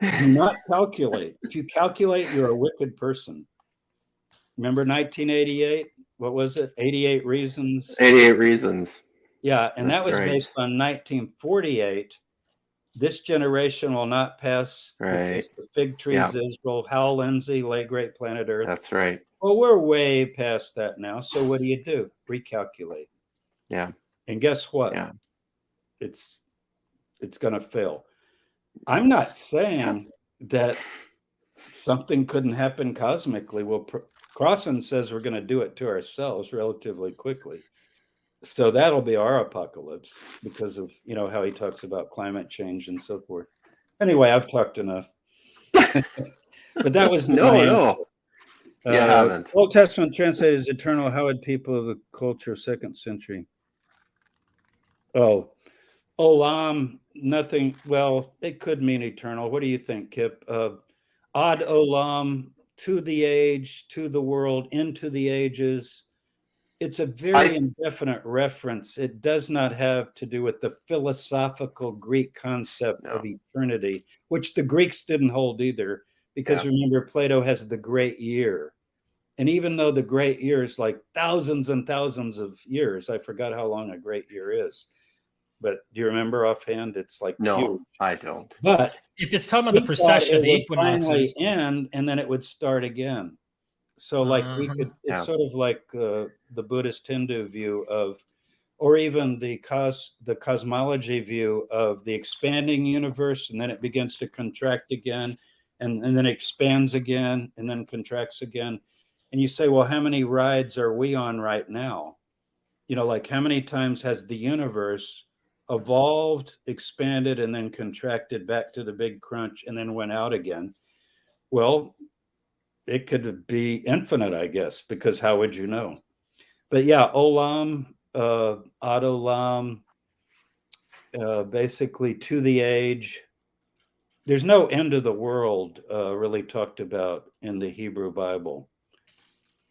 S7: Do not calculate. If you calculate, you're a wicked person. Remember 1988? What was it? 88 Reasons?
S8: 88 Reasons.
S7: Yeah, and that was based on 1948. This generation will not pass because the fig tree is Israel. Hal Lindsey, late great planet Earth.
S8: That's right.
S7: Well, we're way past that now. So what do? Recalculate.
S8: Yeah.
S7: And guess what?
S8: Yeah.
S7: It's going to fail. I'm not saying that something couldn't happen cosmically. Well, Crossan says we're going to do it to ourselves relatively quickly. So that'll be our apocalypse because of, how he talks about climate change and so forth. Anyway, I've talked enough. But that was
S8: no. You haven't.
S7: Old Testament translated as eternal. How would people of the culture 2nd century? Oh, olam, nothing. Well, it could mean eternal. What do you think, Kip? Ad olam, to the age, to the world, into the ages. It's a very indefinite reference. It does not have to do with the philosophical Greek concept of eternity, which the Greeks didn't hold either, because remember, Plato has the great year. And even though the great year is like thousands and thousands of years, I forgot how long a great year is. But do you remember offhand? It's like huge.
S8: I don't.
S7: But
S1: if it's talking about the procession of the equinoxes,
S7: finally end, and then it would start again. So like we could, it's sort of like the Buddhist Hindu view of, or even the cosmology view of the expanding universe, and then it begins to contract again, and then expands again, and then contracts again. And you say, well, how many rides are we on right now? Like how many times has the universe evolved, expanded, and then contracted back to the big crunch, and then went out again? Well, it could be infinite, I guess, because how would you know? But yeah, olam, adolam, basically to the age. There's no end of the world really talked about in the Hebrew Bible.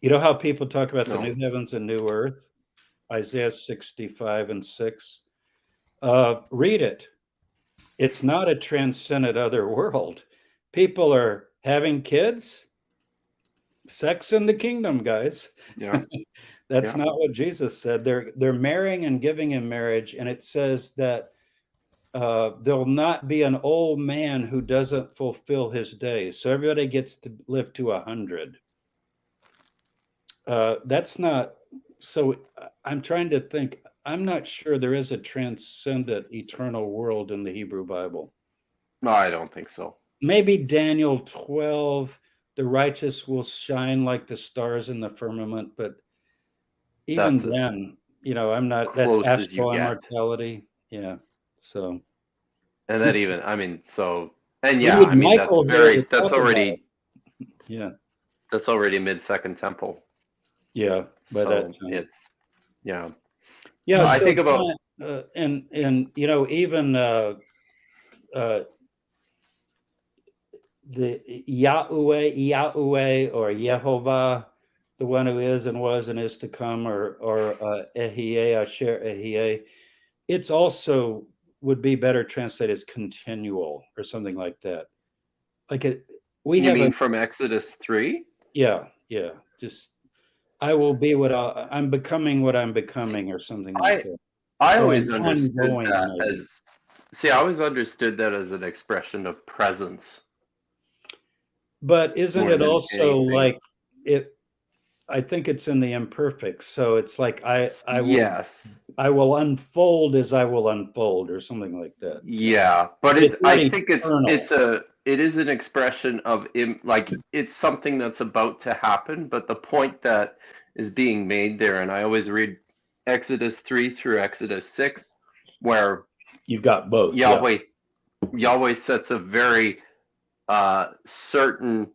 S7: You know how people talk about the new heavens and new earth? Isaiah 65:6. Read it. It's not a transcendent other world. People are having kids. Sex in the kingdom, guys.
S8: Yeah.
S7: That's not what Jesus said. They're marrying and giving in marriage, and it says that there'll not be an old man who doesn't fulfill his days. So everybody gets to live to 100. That's not. So I'm trying to think. I'm not sure there is a transcendent eternal world in the Hebrew Bible.
S8: No, I don't think so.
S7: Maybe Daniel 12. The righteous will shine like the stars in the firmament, but even then, I'm not. That's astral immortality. Yeah. So.
S8: And that even, I mean, so, and yeah, I mean, that's already. Yeah. That's already mid-Second Temple.
S7: Yeah, by
S8: So
S7: that time.
S8: it's yeah.
S7: Yeah,
S8: I
S7: so
S8: think about
S7: and even the Yahweh or Yehovah, the one who is and was and is to come, or Ehyeh, Asher Ehyeh, it's also would be better translated as continual or something like that. Like we
S8: you
S7: have
S8: mean from Exodus 3?
S7: yeah, just I will be I'm becoming what I'm becoming, or something like that.
S8: I
S7: Or
S8: always
S7: an
S8: understood
S7: ongoing,
S8: that
S7: maybe.
S8: as I always understood that as an expression of presence.
S7: But isn't
S8: more
S7: it
S8: than
S7: also
S8: anything.
S7: like it? I think it's in the imperfect. So it's like I
S8: Yes.
S7: will unfold as I will unfold, or something like that.
S8: Yeah, but
S7: It's not
S8: I think
S7: eternal.
S8: it is an expression of like it's something that's about to happen, but the point that is being made there, and I always read Exodus 3 through Exodus 6, where
S7: You've got both.
S8: Yahweh sets a very certain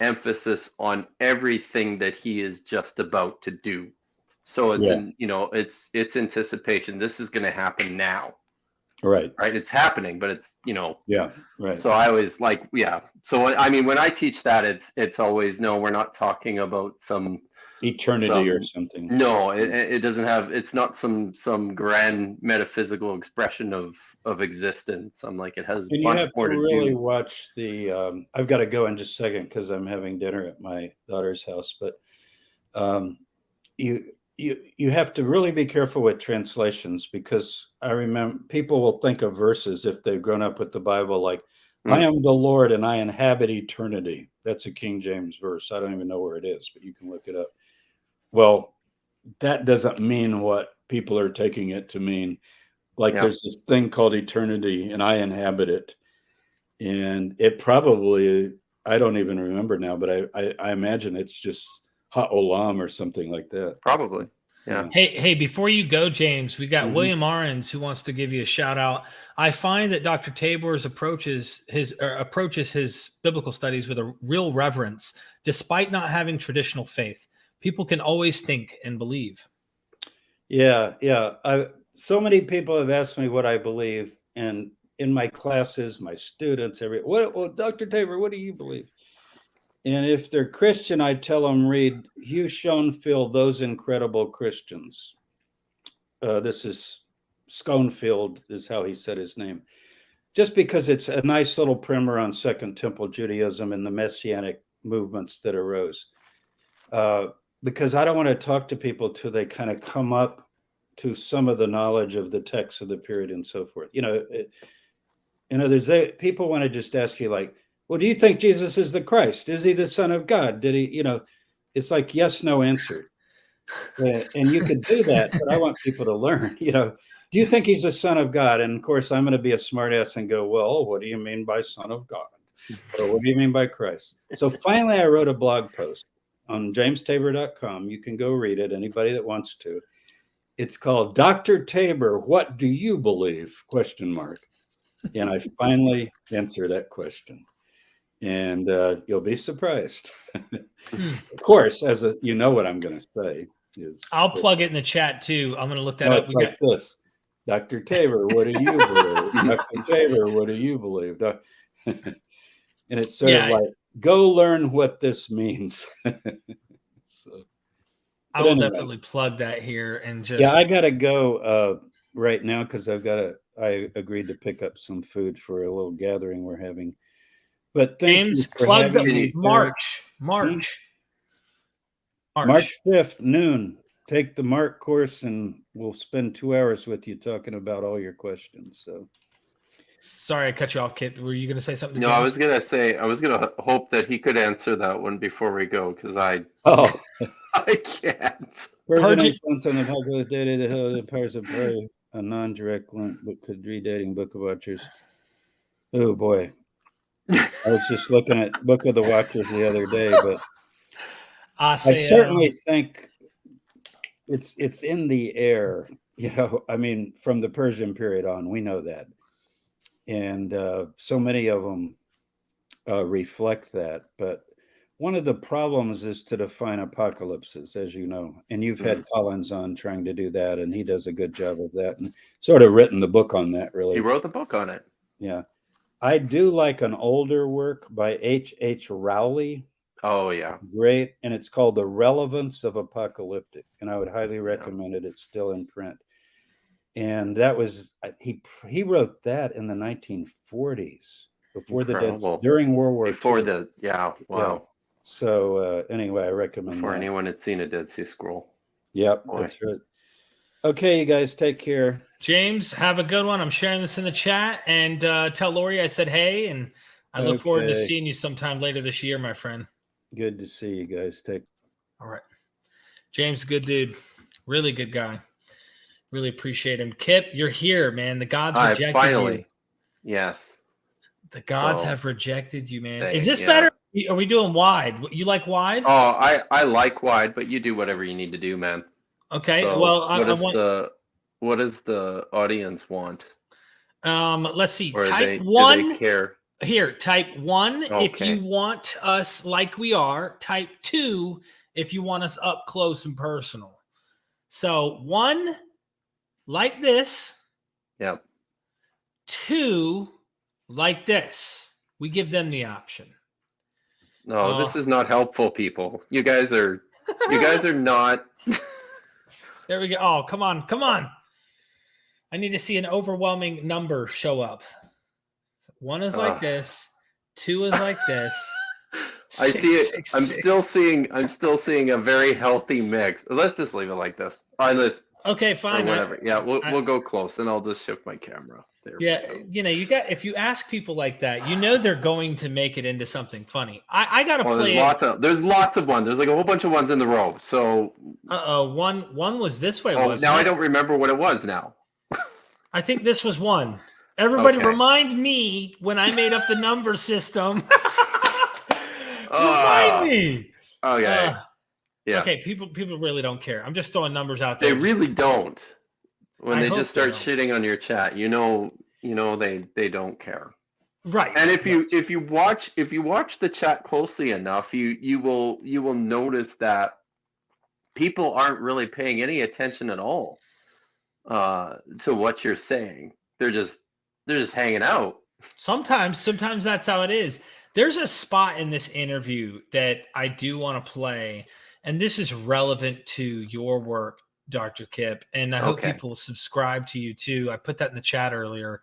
S8: emphasis on everything that he is just about to do. So it's it's anticipation. This is going to happen now.
S7: Right.
S8: It's happening, but it's
S7: right.
S8: So I always so I mean, when I teach that, it's always, no, we're not talking about some
S7: eternity or something.
S8: No, it doesn't have, it's not some grand metaphysical expression of existence. I'm like, it has
S7: And
S8: much
S7: you have
S8: more
S7: to
S8: to
S7: really
S8: do.
S7: watch the I've got to go in just a second because I'm having dinner at my daughter's house, but you have to really be careful with translations, because I remember people will think of verses, if they've grown up with the Bible, like I am the Lord and I inhabit eternity. That's a King James verse. I don't even know where it is, but you can look it up. Well, that doesn't mean what people are taking it to mean. Like there's this thing called eternity and I inhabit it. And it probably, I don't even remember now, but I imagine it's just Ha'olam or something like that.
S8: Probably. Yeah.
S1: Hey, before you go, James, we got William Ahrens who wants to give you a shout out. I find that Dr. Tabor's approaches his biblical studies with a real reverence, despite not having traditional faith. People can always think and believe.
S7: Yeah. So many people have asked me what I believe, and in my classes, my students, well, Dr. Tabor, what do you believe? And if they're Christian, I tell them, read Hugh Schoenfield, Those Incredible Christians. This is Schoenfield is how he said his name. Just because it's a nice little primer on Second Temple Judaism and the Messianic movements that arose. Because I don't want to talk to people till they kind of come up to some of the knowledge of the texts of the period and so forth. People want to just ask you, like, well, do you think Jesus is the Christ? Is he the Son of God? Did he, it's like yes, no answers. And you could do that, but I want people to learn, do you think he's a son of God? And of course, I'm going to be a smartass and go, well, what do you mean by son of God? Or what do you mean by Christ? So finally, I wrote a blog post on jamestabor.com. You can go read it, anybody that wants to. It's called Dr. Tabor, What Do You Believe? ? And I finally answer that question. And you'll be surprised. Of course, you know what I'm going to say is.
S1: I'll plug it in the chat too. I'm going to look that up.
S7: It's like this. Dr. Tabor, what do you believe? Dr. Tabor, what do you believe? And it's sort of like, go learn what this means.
S1: I will definitely plug that here and just.
S7: Yeah, I got to go right now because I agreed to pick up some food for a little gathering we're having. But
S1: James, plug March
S7: 5th, noon. Take the Mark course and we'll spend 2 hours with you talking about all your questions. So
S1: sorry I cut you off, Kit. Were you going to say something?
S8: No, James? I was going to hope that he could answer that one before we go, because I can't.
S7: Virgin influence on the popular data, the powers of prayer, a non-direct link, but could redating Book of Watchers. Oh boy. I was just looking at Book of the Watchers the other day, but I certainly think it's in the air, I mean, from the Persian period on, we know that. And so many of them reflect that. But one of the problems is to define apocalypses, as you know, and you've had Collins on trying to do that, and he does a good job of that, and sort of written the book on that, really.
S8: He wrote the book on it.
S7: Yeah. I do like an older work by H.H. Rowley.
S8: Oh, yeah.
S7: Great. And it's called The Relevance of Apocalyptic. And I would highly recommend it. It's still in print. And that was, he wrote that in the 1940s, before
S8: Incredible.
S7: during World War
S8: Before
S7: II.
S8: wow.
S7: Yeah. So anyway, I recommend
S8: Before
S7: that.
S8: anyone had seen a Dead Sea Scroll.
S7: Yep,
S8: Boy.
S7: that's right. Okay, you guys, take care.
S1: James, have a good one. I'm sharing this in the chat, and tell Lori I said hey, and I look forward to seeing you sometime later this year, my friend.
S7: Good to see you guys.
S1: All right. James, good dude. Really good guy. Really appreciate him. Kip, you're here, man. The gods rejected
S8: finally.
S1: you.
S8: Yes.
S1: The gods have rejected you, man. Is this
S8: yeah.
S1: better? Are we doing wide? You like wide?
S8: Oh, I like wide, but you do whatever you need to do, man.
S1: Okay.
S8: So
S1: Well,
S8: what does the audience want?
S1: Let's see.
S8: Or
S1: Type
S8: do
S1: one.
S8: they care?
S1: Here, type 1 if
S8: Okay.
S1: you want us like we are. Type 2 if you want us up close and personal. So 1, like this.
S8: Yep.
S1: 2, like this. We give them the option.
S8: No, this is not helpful, people. You guys are not.
S1: There we go. Oh, come on. I need to see an overwhelming number show up. 1 is like this. 2 is like this.
S8: I see it. I'm still seeing a very healthy mix. Let's just leave it like this.
S1: Okay, fine.
S8: Or whatever. Yeah, we'll go close, and I'll just shift my camera. There
S1: yeah, if you ask people like that, they're going to make it into something funny. I gotta play.
S8: There's lots of ones. There's like a whole bunch of ones in the row. So.
S1: One was this way.
S8: Oh, now I don't remember what it was. Now.
S1: I think this was 1. Everybody remind me when I made up the number system. Remind me.
S8: Okay. Yeah.
S1: Okay, people really don't care. I'm just throwing numbers out there.
S8: They really don't. When
S1: I
S8: they
S1: hope
S8: just start
S1: they
S8: shitting on your chat, they don't care.
S1: Right.
S8: And if you watch the chat closely enough, you will notice that people aren't really paying any attention at all to what you're saying. They're just hanging out.
S1: Sometimes that's how it is. There's a spot in this interview that I do want to play, and this is relevant to your work, Dr. Kip, and I hope people subscribe to you too. I put that in the chat earlier.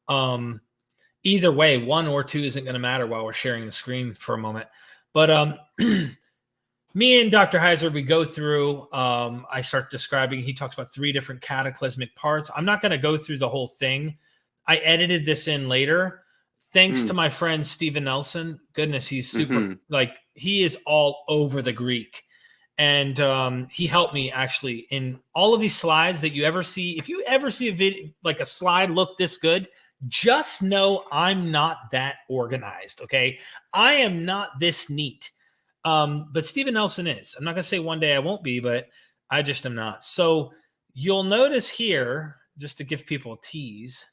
S1: Either way, 1 or 2 isn't going to matter while we're sharing the screen for a moment. But me and Dr. Heiser, we go through, I start describing, he talks about 3 different cataclysmic parts. I'm not going to go through the whole thing. I edited this in later. Thanks to my friend Steven Nelson. Goodness, he's super, he is all over the Greek. And he helped me actually in all of these slides that you ever see. If you ever see a video, like a slide look this good, just know I'm not that organized, okay? I am not this neat. But Steven Nelson is. I'm not going to say one day I won't be, but I just am not. So you'll notice here, just to give people a tease,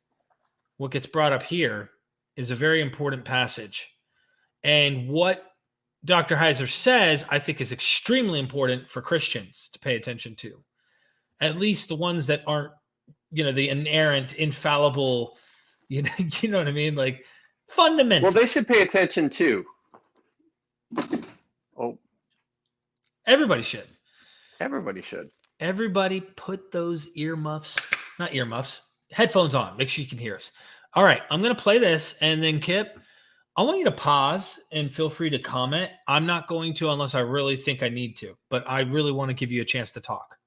S1: what gets brought up here is a very important passage. And what Dr. Heiser says, I think, is extremely important for Christians to pay attention to. At least the ones that aren't, the inerrant, infallible, you know what I mean? Like fundamental.
S8: Well, they should pay attention too. Oh.
S1: Everybody should.
S8: Everybody should.
S1: Everybody put those headphones on. Make sure you can hear us. All right, I'm going to play this, and then Kip, I want you to pause and feel free to comment. I'm not going to unless I really think I need to, but I really want to give you a chance to talk.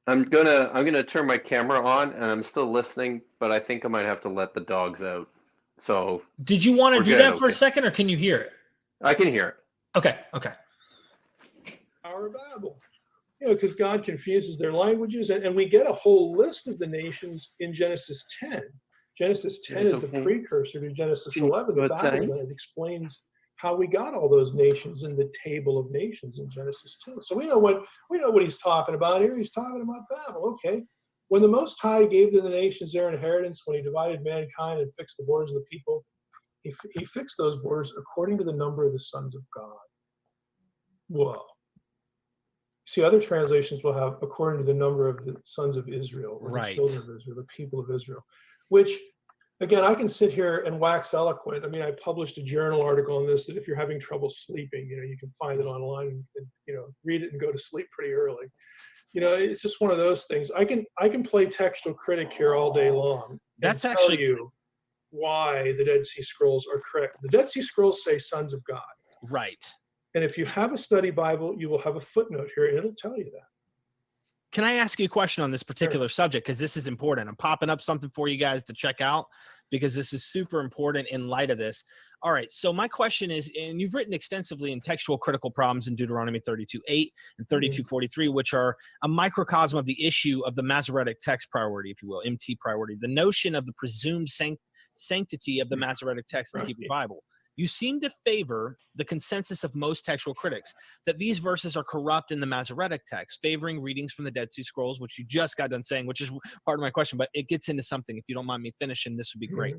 S8: I'm gonna turn my camera on, and I'm still listening, but I think I might have to let the dogs out. So.
S1: Did you want to do that for a second, or can you hear it?
S8: I can hear it.
S1: Okay.
S6: Our Bible. Because God confuses their languages, and we get a whole list of the nations in Genesis 10. Genesis 10 is the precursor to Genesis 11, the Bible, and it explains how we got all those nations in the table of nations in Genesis 10. So we know what he's talking about here. He's talking about Babel. Okay. When the Most High gave to the nations their inheritance, when he divided mankind and fixed the borders of the people, he fixed those borders according to the number of the sons of God. Whoa. See, other translations will have according to the number of the sons of Israel, or the
S5: Right.
S6: children of Israel, the people of Israel, which, again, I can sit here and wax eloquent. I mean, I published a journal article on this, that if you're having trouble sleeping, you can find it online and read it and go to sleep pretty early. It's just one of those things. I can play textual critic here all day long.
S5: That's
S6: and
S5: actually
S6: tell you why the Dead Sea Scrolls are correct. The Dead Sea Scrolls say sons of God.
S5: right.
S6: And if you have a study Bible, you will have a footnote here, and it'll tell you that.
S5: Can I ask you a question on this particular subject? Because this is important. I'm popping up something for you guys to check out because this is super important in light of this. All right. So my question is, and you've written extensively in Textual Critical Problems in Deuteronomy 32:8 and 32:43, which are a microcosm of the issue of the Masoretic text priority, if you will, MT priority, the notion of the presumed sanctity of the Masoretic text in the Hebrew Bible. You seem to favor the consensus of most textual critics that these verses are corrupt in the Masoretic text, favoring readings from the Dead Sea Scrolls, which you just got done saying, which is part of my question, but it gets into something. If you don't mind me finishing, this would be great.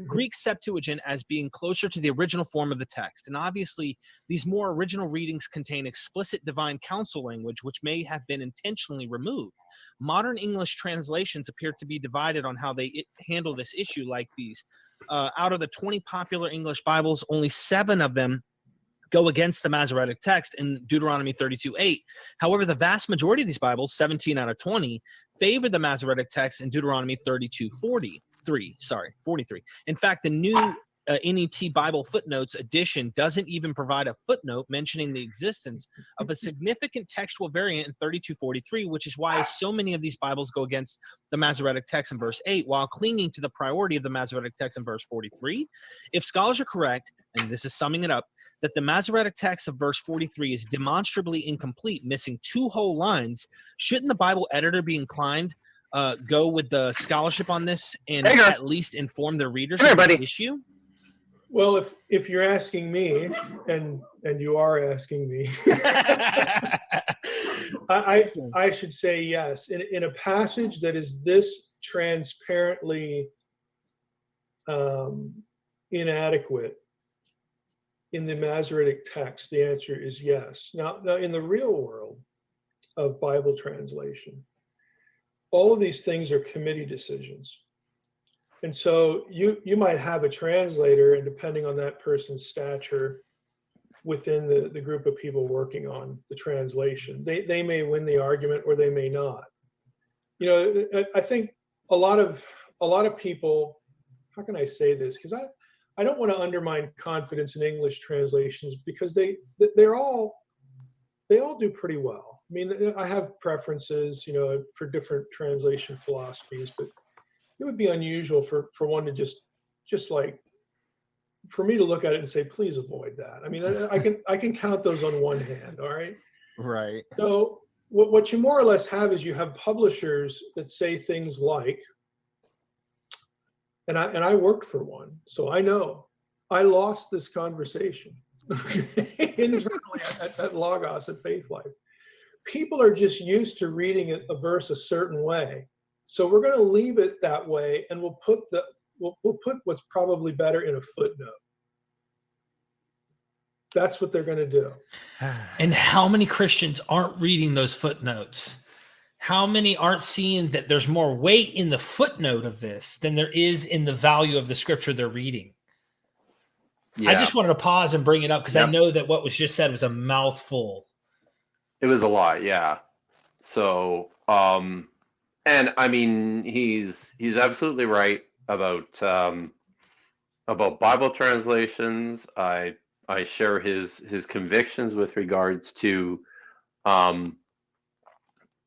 S5: Greek Septuagint as being closer to the original form of the text. And obviously, these more original readings contain explicit divine counsel language, which may have been intentionally removed. Modern English translations appear to be divided on how they handle this issue, like these. Out of the 20 popular English Bibles, only 7 of them go against the Masoretic text in Deuteronomy 32:8. However, the vast majority of these Bibles, 17 out of 20, favor the Masoretic text in Deuteronomy 43. In fact, the new NET Bible Footnotes edition doesn't even provide a footnote mentioning the existence of a significant textual variant in 32:43, which is why so many of these Bibles go against the Masoretic text in verse 8 while clinging to the priority of the Masoretic text in verse 43. If scholars are correct, and this is summing it up, that the Masoretic text of verse 43 is demonstrably incomplete, missing 2 whole lines, shouldn't the Bible editor be inclined go with the scholarship on this and at least inform their readers of the issue?
S6: Well, if you're asking me, and you are asking me, I should say yes. In a passage that is this transparently inadequate in the Masoretic text, the answer is yes. Now, in the real world of Bible translation, all of these things are committee decisions. And so you might have a translator, and depending on that person's stature within the group of people working on the translation, they may win the argument or they may not. I think a lot of people, how can I say this? Because I don't want to undermine confidence in English translations, because they all do pretty well. I mean, I have preferences, for different translation philosophies, but it would be unusual for one to just like, for me to look at it and say, please avoid that. I mean, I can count those on one hand. All right.
S5: Right.
S6: So what you more or less have is you have publishers that say things like, and I worked for one, so I know I lost this conversation internally at Logos, at Faith Life. People are just used to reading a verse a certain way. So we're going to leave it that way, and we'll put what's probably better in a footnote. That's what they're going to do.
S1: And how many Christians aren't reading those footnotes? How many aren't seeing that there's more weight in the footnote of this than there is in the value of the scripture they're reading? Yeah. I just wanted to pause and bring it up because I know that what was just said was a mouthful.
S8: It was a lot, yeah. So, and I mean, he's absolutely right about Bible translations. I share his convictions with regards to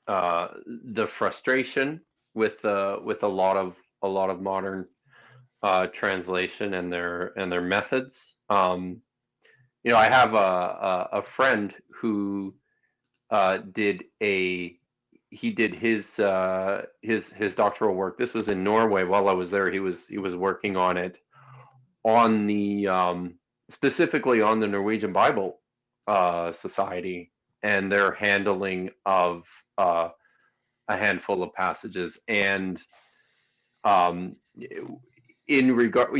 S8: the frustration with a lot of modern translation and their methods. I have a friend who did his doctoral work. This was in Norway. While I was there, he was working on it, on the specifically on the Norwegian Bible Society and their handling of a handful of passages. And in regard,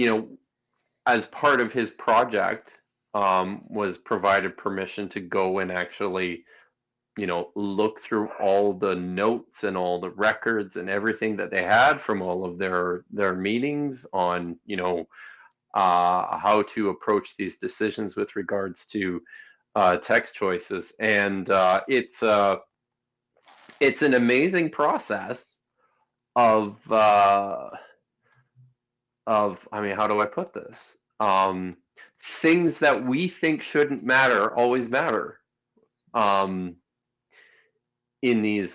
S8: as part of his project, was provided permission to go and actually, look through all the notes and all the records and everything that they had from all of their meetings on, how to approach these decisions with regards to text choices. And it's an amazing process of I mean, how do I put this? Things that we think shouldn't matter always matter. In these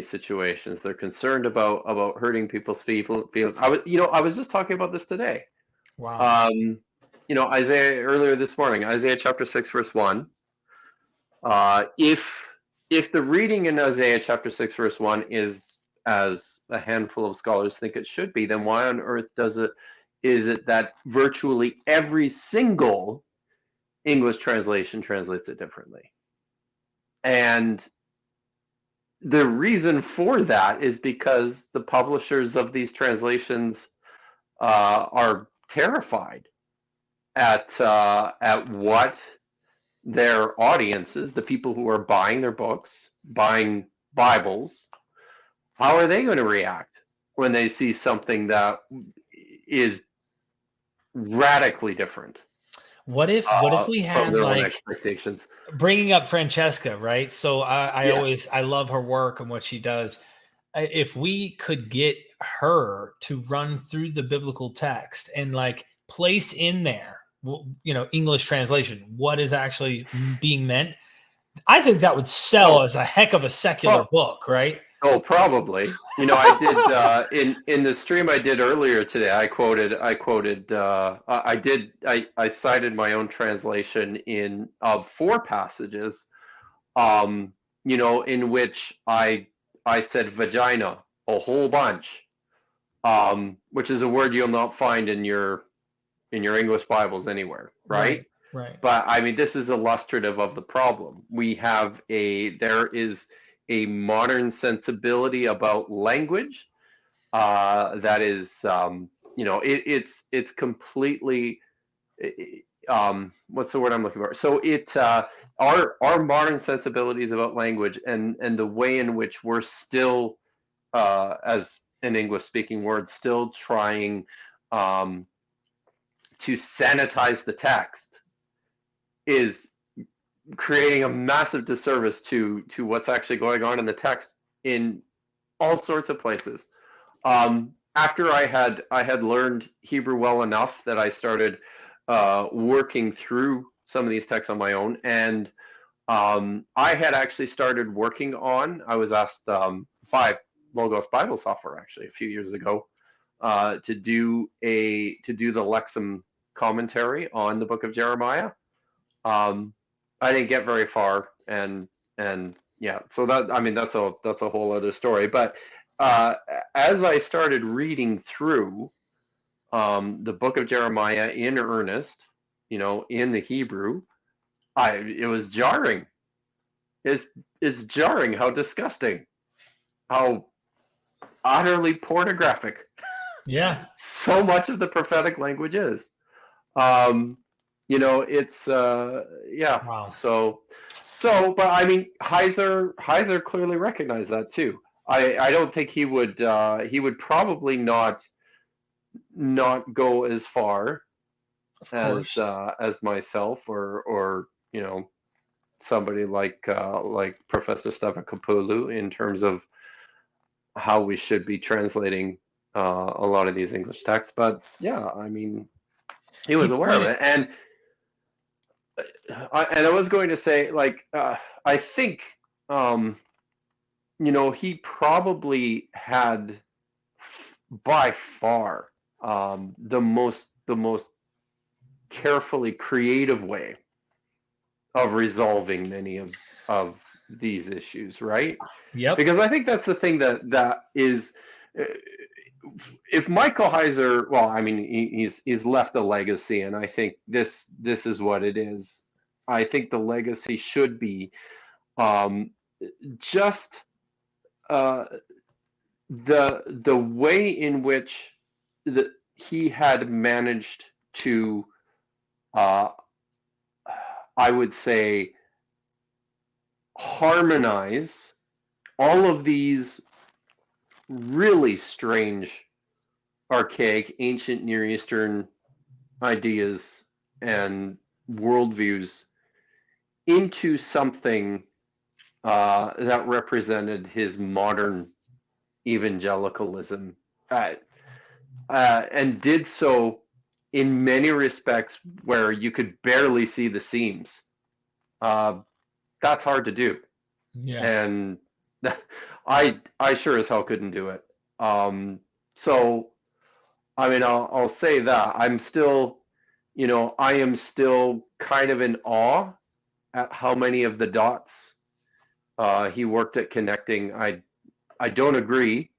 S8: situations, they're concerned about hurting people's feelings. I was just talking about this today.
S1: Wow.
S8: Isaiah earlier this morning, Isaiah chapter 6 verse 1. If the reading in Isaiah chapter 6 verse 1 is as a handful of scholars think it should be, then why on earth is it that virtually every single English translation translates it differently? And the reason for that is because the publishers of these translations are terrified at what their audiences, the people who are buying their books, buying Bibles, how are they going to react when they see something that is radically different?
S1: What if we
S8: from
S1: had
S8: their own
S1: like
S8: expectations?
S1: bringing up Francesca, right? So I
S8: Yeah.
S1: I love her work and what she does. If we could get her to run through the biblical text and like place in there, English translation, what is actually being meant, I think that would sell as a heck of a secular book, right?
S8: Oh, probably. I did in the stream I did earlier today. I cited my own translation of 4 passages, in which I said vagina a whole bunch, which is a word you'll not find in your English Bibles anywhere, right?
S1: Right.
S8: But I mean, this is illustrative of the problem. There is a modern sensibility about language that is, it's completely, what's the word I'm looking for? So our modern sensibilities about language and the way in which we're still, as an English speaking word, still trying to sanitize the text is creating a massive disservice to what's actually going on in the text in all sorts of places. After I had learned Hebrew well enough that I started working through some of these texts on my own, and I had actually started working on. I was asked by Logos Bible Software actually a few years ago to do the Lexham commentary on the book of Jeremiah. I didn't get very far, and yeah, so that's a whole other story. But as I started reading through the book of Jeremiah in earnest, in the Hebrew, it was jarring. It's jarring how disgusting, how utterly pornographic.
S1: Yeah.
S8: So much of the prophetic language is. It's yeah.
S1: Wow.
S8: So, but I mean, Heiser clearly recognized that too. I don't think he would probably not go as far as myself or somebody like Professor Stavropoulos in terms of how we should be translating a lot of these English texts. But yeah, I mean, he was aware of it, and I was going to say, I think, he probably had by far the most carefully creative way of resolving many of these issues, right?
S1: Yep.
S8: Because I think that's the thing that is. If Michael Heiser, well, I mean, he's left a legacy, and I think this is what it is. I think the legacy should be just the way in which he had managed to I would say, harmonize all of these really strange, archaic, ancient Near Eastern ideas and worldviews into something that represented his modern evangelicalism, and did so in many respects where you could barely see the seams. That's hard to do.
S1: Yeah.
S8: And I sure as hell couldn't do it. So, I mean, I'll say that I'm still, I am still kind of in awe at how many of the dots he worked at connecting. I don't agree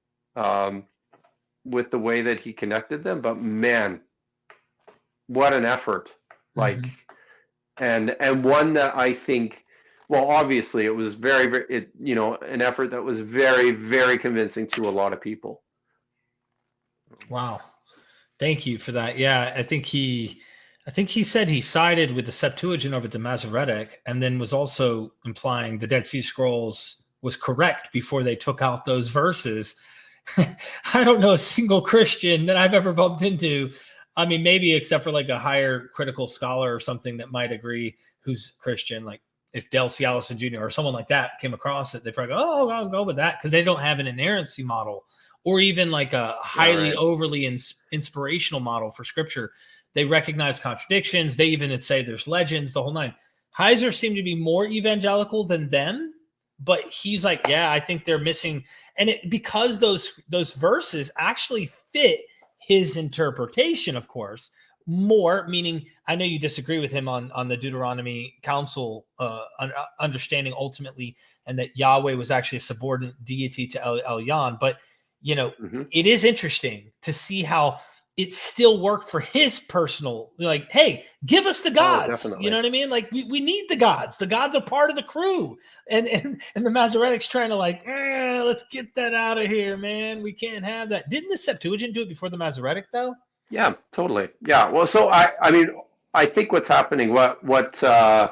S8: with the way that he connected them, but man, what an effort! Like, and one that I think, well, obviously it was very, an effort that was very, very convincing to a lot of people.
S1: Wow. Thank you for that. Yeah, I think he said he sided with the Septuagint over the Masoretic, and then was also implying the Dead Sea Scrolls was correct before they took out those verses. I don't know a single Christian that I've ever bumped into. I mean, maybe except for like a higher critical scholar or something that might agree who's Christian, like if Del C. Allison Jr. or someone like that came across it, they probably go, oh, I'll go with that, because they don't have an inerrancy model or even like a highly overly inspirational model for scripture. They recognize contradictions. They even say there's legends, the whole nine. Heiser seemed to be more evangelical than them, but he's like, yeah, I think they're missing. And because those verses actually fit his interpretation, of course, more, meaning I know you disagree with him on the Deuteronomy Council understanding ultimately, and that Yahweh was actually a subordinate deity to Elyon. But, it is interesting to see how it still worked for his personal, like, hey, give us the gods. You know what I mean? Like, we need the gods. The gods are part of the crew. And the Masoretic's trying to like, let's get that out of here, man. We can't have that. Didn't the Septuagint do it before the Masoretic, though?
S8: Yeah, totally. Yeah. Well, so I mean, I think what's happening, what I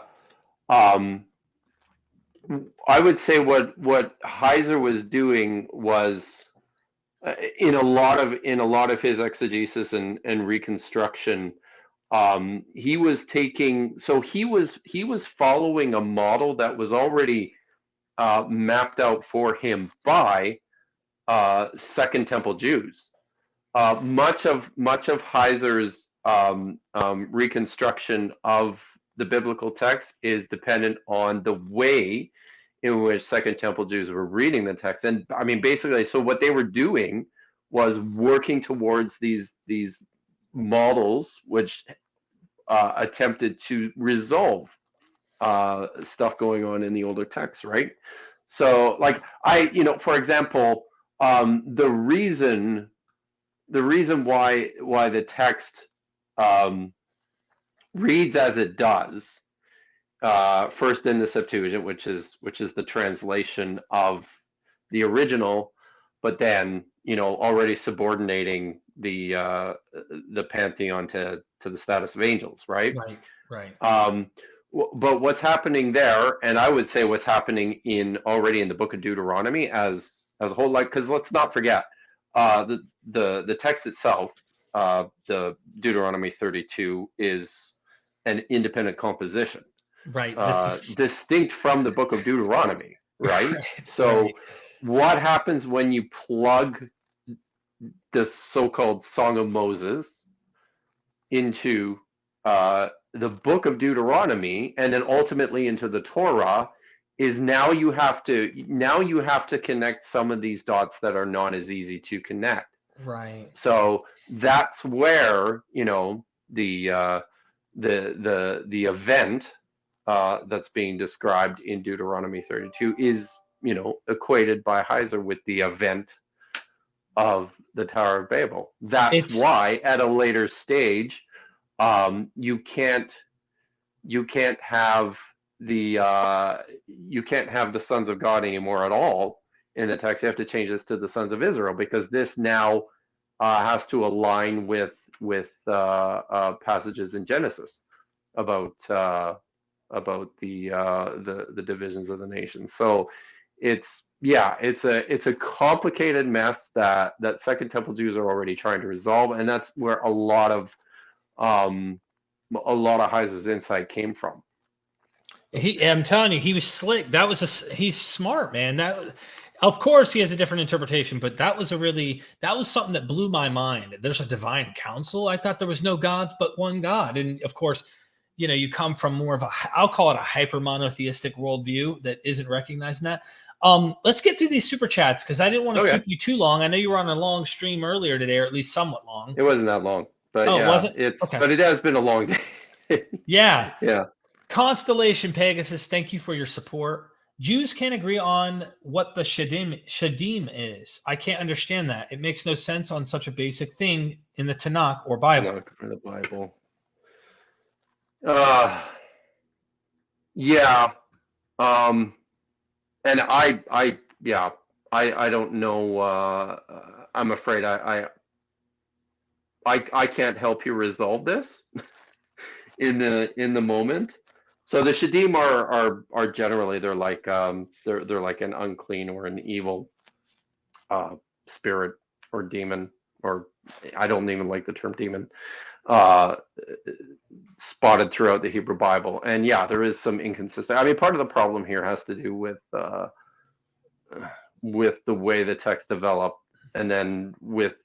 S8: would say what Heiser was doing was, in a lot of his exegesis and reconstruction, he was following a model that was already mapped out for him by Second Temple Jews. Much of Heiser's reconstruction of the biblical text is dependent on the way in which Second Temple Jews were reading the text. And I mean, basically, so what they were doing was working towards these models which attempted to resolve stuff going on in the older texts, right? So, like, for example, the reason why the text reads as it does, first in the Septuagint, which is the translation of the original, but then already subordinating the pantheon to the status of angels, right?
S1: Right.
S8: But what's happening there, and I would say what's happening already in the book of Deuteronomy as a whole, like, because let's not forget, the text itself, the Deuteronomy 32, is an independent composition,
S1: right?
S8: Distinct from the book of Deuteronomy, right? So what happens when you plug the so-called Song of Moses into the book of Deuteronomy, and then ultimately into the Torah, is now you have to connect some of these dots that are not as easy to connect.
S1: Right.
S8: So that's where the event that's being described in Deuteronomy 32 is equated by Heiser with the event of the Tower of Babel. That's why at a later stage, you can't have the sons of God anymore at all in the text. You have to change this to the sons of Israel, because this now has to align with passages in Genesis about the divisions of the nation. So it's a complicated mess that Second Temple Jews are already trying to resolve, and that's where a lot of Heiser's insight came from.
S1: I'm telling you, he was slick. He's smart, man. Of course, he has a different interpretation, but that was something that blew my mind. There's a divine council. I thought there was no gods but one God, and of course, you come from more of I'll call it a hyper monotheistic worldview that isn't recognizing that. Let's get through these super chats because I didn't want to keep you too long. I know you were on a long stream earlier today, or at least somewhat long.
S8: It wasn't that long, but but it has been a long day.
S1: Yeah.
S8: Yeah.
S1: Constellation Pegasus, thank you for your support. Jews can't agree on what the Shadim is. I can't understand that. It makes no sense on such a basic thing in the Tanakh or Bible.
S8: Tanakh or the Bible. Yeah. And I don't know. I'm afraid I can't help you resolve this in the moment. So the Shadim are generally they're like an unclean or an evil spirit or demon, or I don't even like the term demon, spotted throughout the Hebrew Bible. And yeah, there is some inconsistency. I mean, part of the problem here has to do with the way the text developed, and then with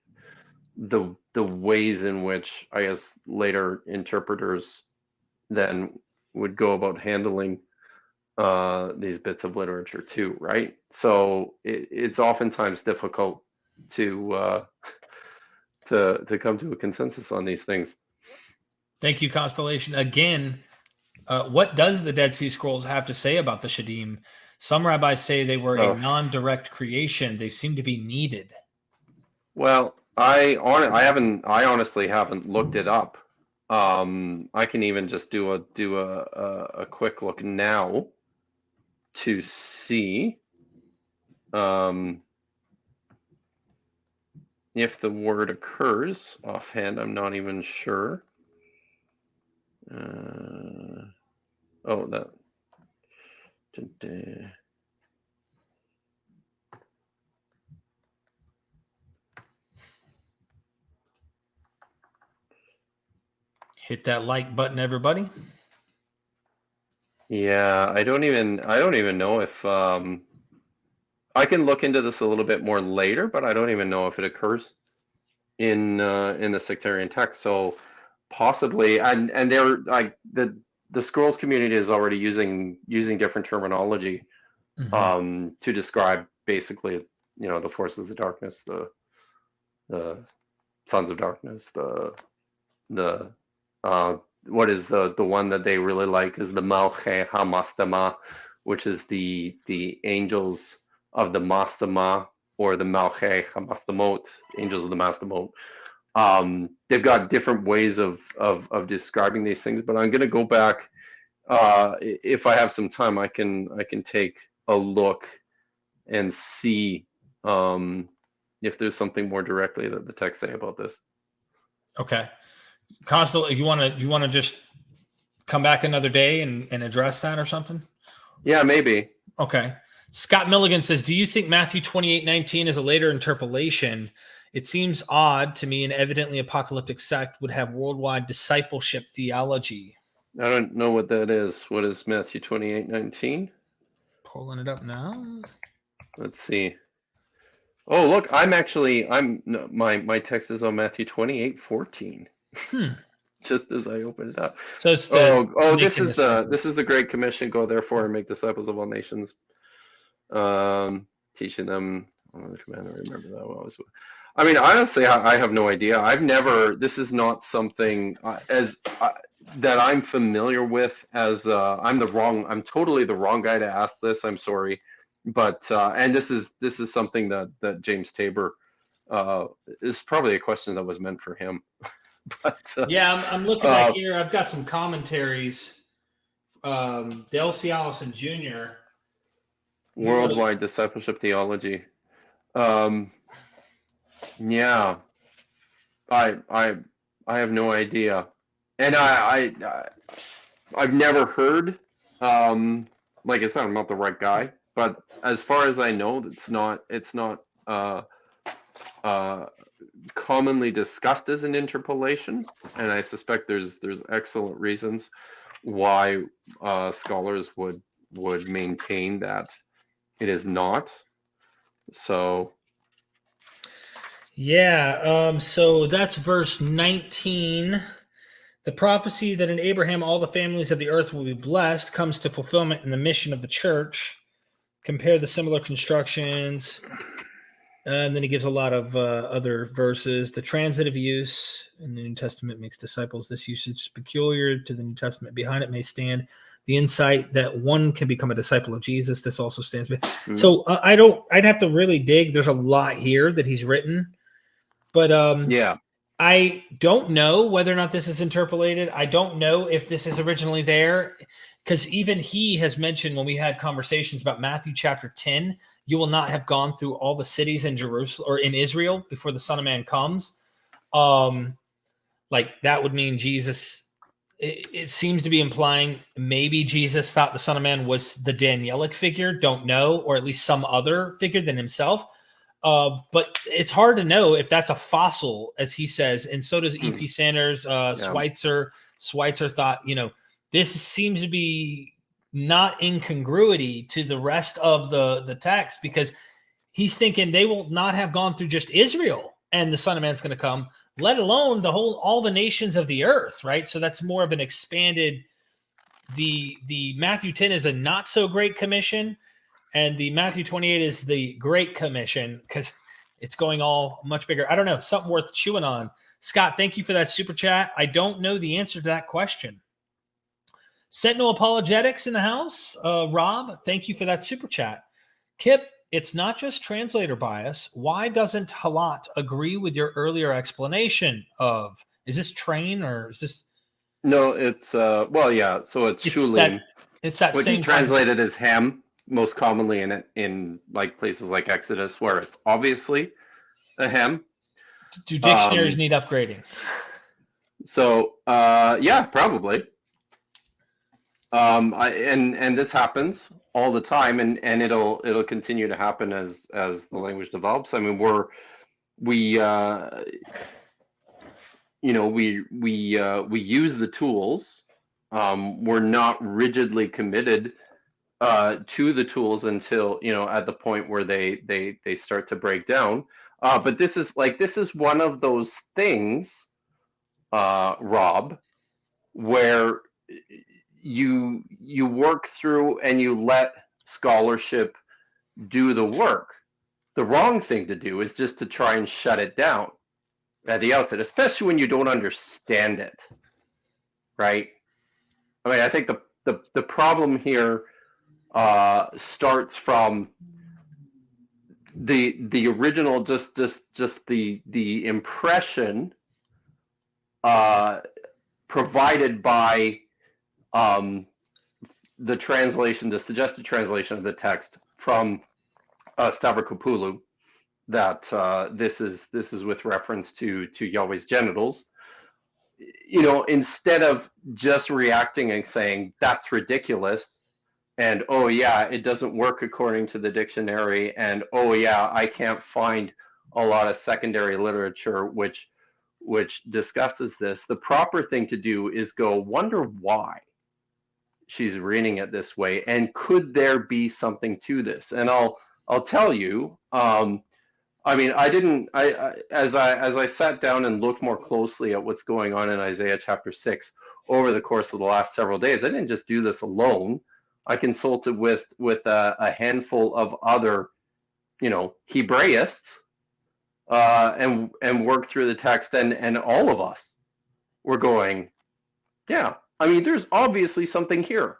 S8: the ways in which I guess later interpreters then would go about handling these bits of literature too, right? So it's oftentimes difficult to come to a consensus on these things.
S1: Thank you, Constellation. Again, what does the Dead Sea Scrolls have to say about the Shadim? Some rabbis say they were a non-direct creation. They seem to be needed.
S8: Well, I honestly haven't looked it up. I can even just do a quick look now to see if the word occurs. Offhand, I'm not even sure.
S1: Hit that like button, everybody.
S8: Yeah, I don't even know if I can look into this a little bit more later, but I don't even know if it occurs in the sectarian text. So possibly, and they're like the scrolls community is already using different terminology to describe basically, the forces of darkness, the sons of darkness, the what is the one that they really like is the Malche HaMastama, which is the angels of the Mastama, or the Malche HaMastamot, angels of the Mastamot. They've got different ways of describing these things, but I'm going to go back. If I have some time, I can take a look and see if there's something more directly that the text say about this.
S1: Okay. Constantly, you want to just come back another day and address that or something?
S8: Yeah, maybe.
S1: Okay. Scott Milligan says, do you think Matthew 28:19 is a later interpolation? It seems odd to me. An evidently apocalyptic sect would have worldwide discipleship theology.
S8: I don't know what that is. What is Matthew 28:19?
S1: Pulling it up now.
S8: Let's see. Oh, look, my text is on Matthew 28:14. Just as I opened it up.
S1: So it's
S8: this is the Great Commission. Go therefore and make disciples of all nations, teaching them the command. I remember that one. I mean, honestly, I have no idea. This is not something that I'm familiar with. I'm totally the wrong guy to ask this. I'm sorry, but and this is something that James Tabor is probably a question that was meant for him. But
S1: yeah, I'm looking back here. I've got some commentaries. Dale C. Allison Jr.
S8: Worldwide discipleship theology. Yeah, I have no idea, and I've never heard like I said, I'm not the right guy, but as far as I know, it's not commonly discussed as an interpolation, and I suspect there's excellent reasons why scholars would maintain that it is not. So
S1: Yeah, so that's verse 19. The prophecy that in Abraham all the families of the earth will be blessed comes to fulfillment in the mission of the church. Compare the similar constructions. And then he gives a lot of other verses. The transitive use in the New Testament makes disciples. This usage is peculiar to the New Testament. Behind it may stand the insight that one can become a disciple of Jesus. This also stands. So I'd have to really dig. There's a lot here that he's written, but
S8: yeah,
S1: I don't know whether or not this is interpolated. I don't know if this is originally there, because even he has mentioned when we had conversations about Matthew chapter 10, you will not have gone through all the cities in Jerusalem or in Israel before the Son of Man comes. Like that would mean Jesus. It seems to be implying maybe Jesus thought the Son of Man was the Danielic figure. Don't know, or at least some other figure than himself. But it's hard to know if that's a fossil, as he says, and so does E.P. Sanders. Schweitzer thought, this seems to be not incongruity to the rest of the text, because he's thinking they will not have gone through just Israel and the Son of Man's going to come, let alone all the nations of the earth, right? So that's more of an expanded. The Matthew 10 is a not so great commission. And the Matthew 28 is the Great Commission, because it's going all much bigger. I don't know, something worth chewing on. Scott, thank you for that super chat. I don't know the answer to that question. Sentinel Apologetics in the house. Rob, thank you for that super chat. Kip, it's not just translator bias. Why doesn't Halat agree with your earlier explanation of, is this train or is this?
S8: No, it's well, yeah. So it's Shulim.
S1: It's that
S8: which
S1: same
S8: is translated as Ham, most commonly in like places like Exodus, where it's obviously a Ham.
S1: Do dictionaries need upgrading?
S8: So yeah, probably. And this happens all the time, and it'll continue to happen as the language develops. I mean, we use the tools. We're not rigidly committed to the tools until at the point where they start to break down. But this is one of those things, Rob, where you work through and you let scholarship do the work. The wrong thing to do is just to try and shut it down at the outset, especially when you don't understand it, right? I mean, I think the problem here starts from the original, just the impression provided by the translation, the suggested translation of the text from Stavrokopoulou, that this is with reference to Yahweh's genitals. Instead of just reacting and saying that's ridiculous, and oh yeah, it doesn't work according to the dictionary, and oh yeah, I can't find a lot of secondary literature which discusses this. The proper thing to do is go wonder why she's reading it this way, and could there be something to this? And I'll tell you. I mean, as I sat down and looked more closely at what's going on in Isaiah chapter 6 over the course of the last several days, I didn't just do this alone. I consulted with a handful of other, Hebraists, and worked through the text, and all of us were going, yeah, I mean, there's obviously something here.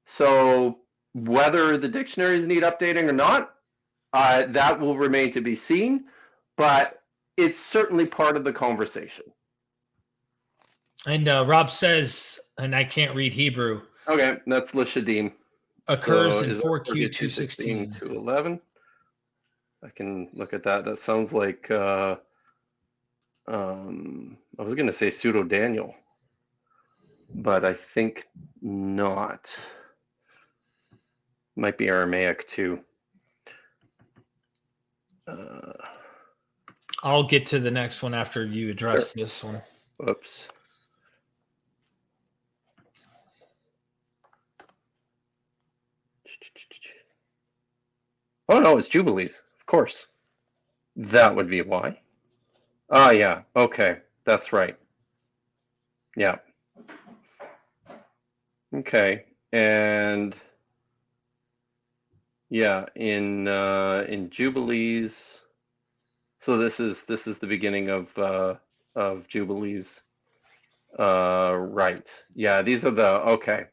S8: So whether the dictionaries need updating or not, that will remain to be seen, but it's certainly part of the conversation.
S1: And Rob says, and I can't read Hebrew.
S8: Okay, that's Lishadim.
S1: Occurs in 4Q
S8: 216 to 11. I can look at that. That sounds like I was going to say pseudo Daniel. but I think not. Might be Aramaic too.
S1: I'll get to the next one after you address this one.
S8: Whoops. Oh no, it's Jubilees, of course. That would be why. Oh yeah, okay, that's right. Yeah. Okay, and yeah, in Jubilees. So this is the beginning of Jubilees. Right. Yeah, these are the okay.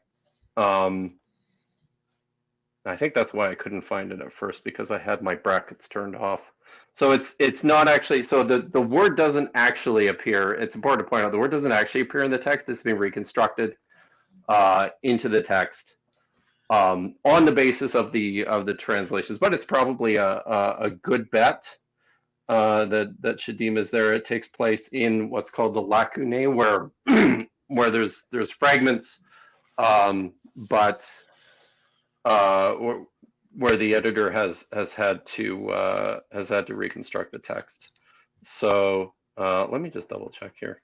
S8: I think that's why I couldn't find it at first, because I had my brackets turned off. So it's not actually, so the word doesn't actually appear. It's important to point out the word doesn't actually appear in the text. It's been reconstructed into the text on the basis of the translations. But it's probably a good bet that Shadim is there. It takes place in what's called the lacunae, where where there's fragments, but where the editor has had to reconstruct the text. So let me just double check here.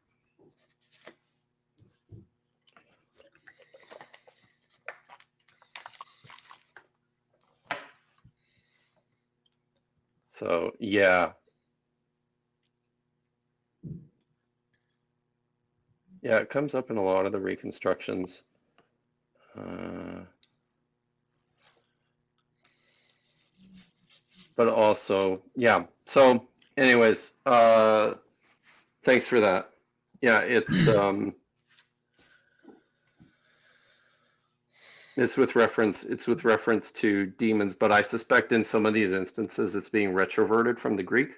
S8: So yeah, it comes up in a lot of the reconstructions. But also, yeah. So anyways, thanks for that. Yeah, it's with reference to demons, but I suspect in some of these instances it's being retroverted from the Greek.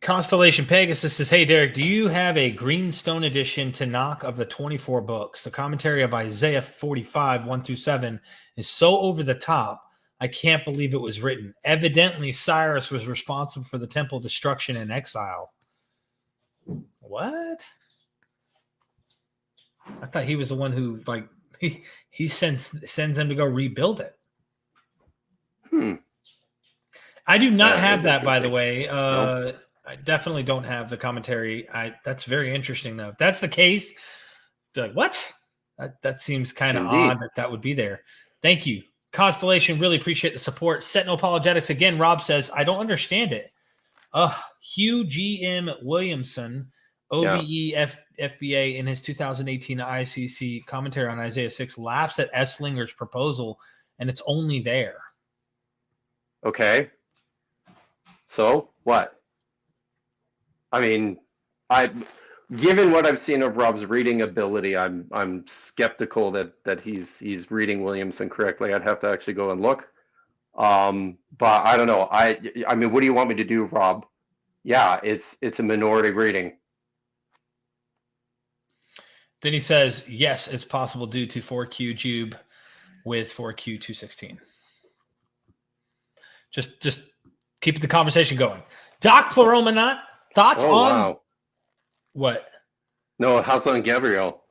S1: Constellation Pegasus says, "Hey Derek, do you have a Greenstone edition Tanakh of the 24 books? The commentary of Isaiah 45 1-7 is so over the top. I can't believe it was written. Evidently, Cyrus was responsible for the temple destruction and exile." What? I thought he was the one who, like, he sends them to go rebuild it. I do not have that, by the way. Nope. I definitely don't have the commentary. That's very interesting, though. If that's the case, like, what? That seems kind of odd that would be there. Thank you. Constellation, really appreciate the support. Sentinel Apologetics, again, Rob says, I don't understand it. Hugh G.M. Williamson, OBE FBA, in his 2018 ICC commentary on Isaiah 6, laughs at Esslinger's proposal, and it's only there.
S8: Okay. So what? I mean, given what I've seen of Rob's reading ability, I'm skeptical that he's reading Williamson correctly. I'd have to actually go and look. But I don't know. I mean, what do you want me to do, Rob? Yeah, it's a minority reading.
S1: Then he says, yes, it's possible due to 4Q Jube with 4Q 216. Just keep the conversation going. Doc Floromanot, thoughts on
S8: wow.
S1: What?
S8: No, Hassan Gabriel.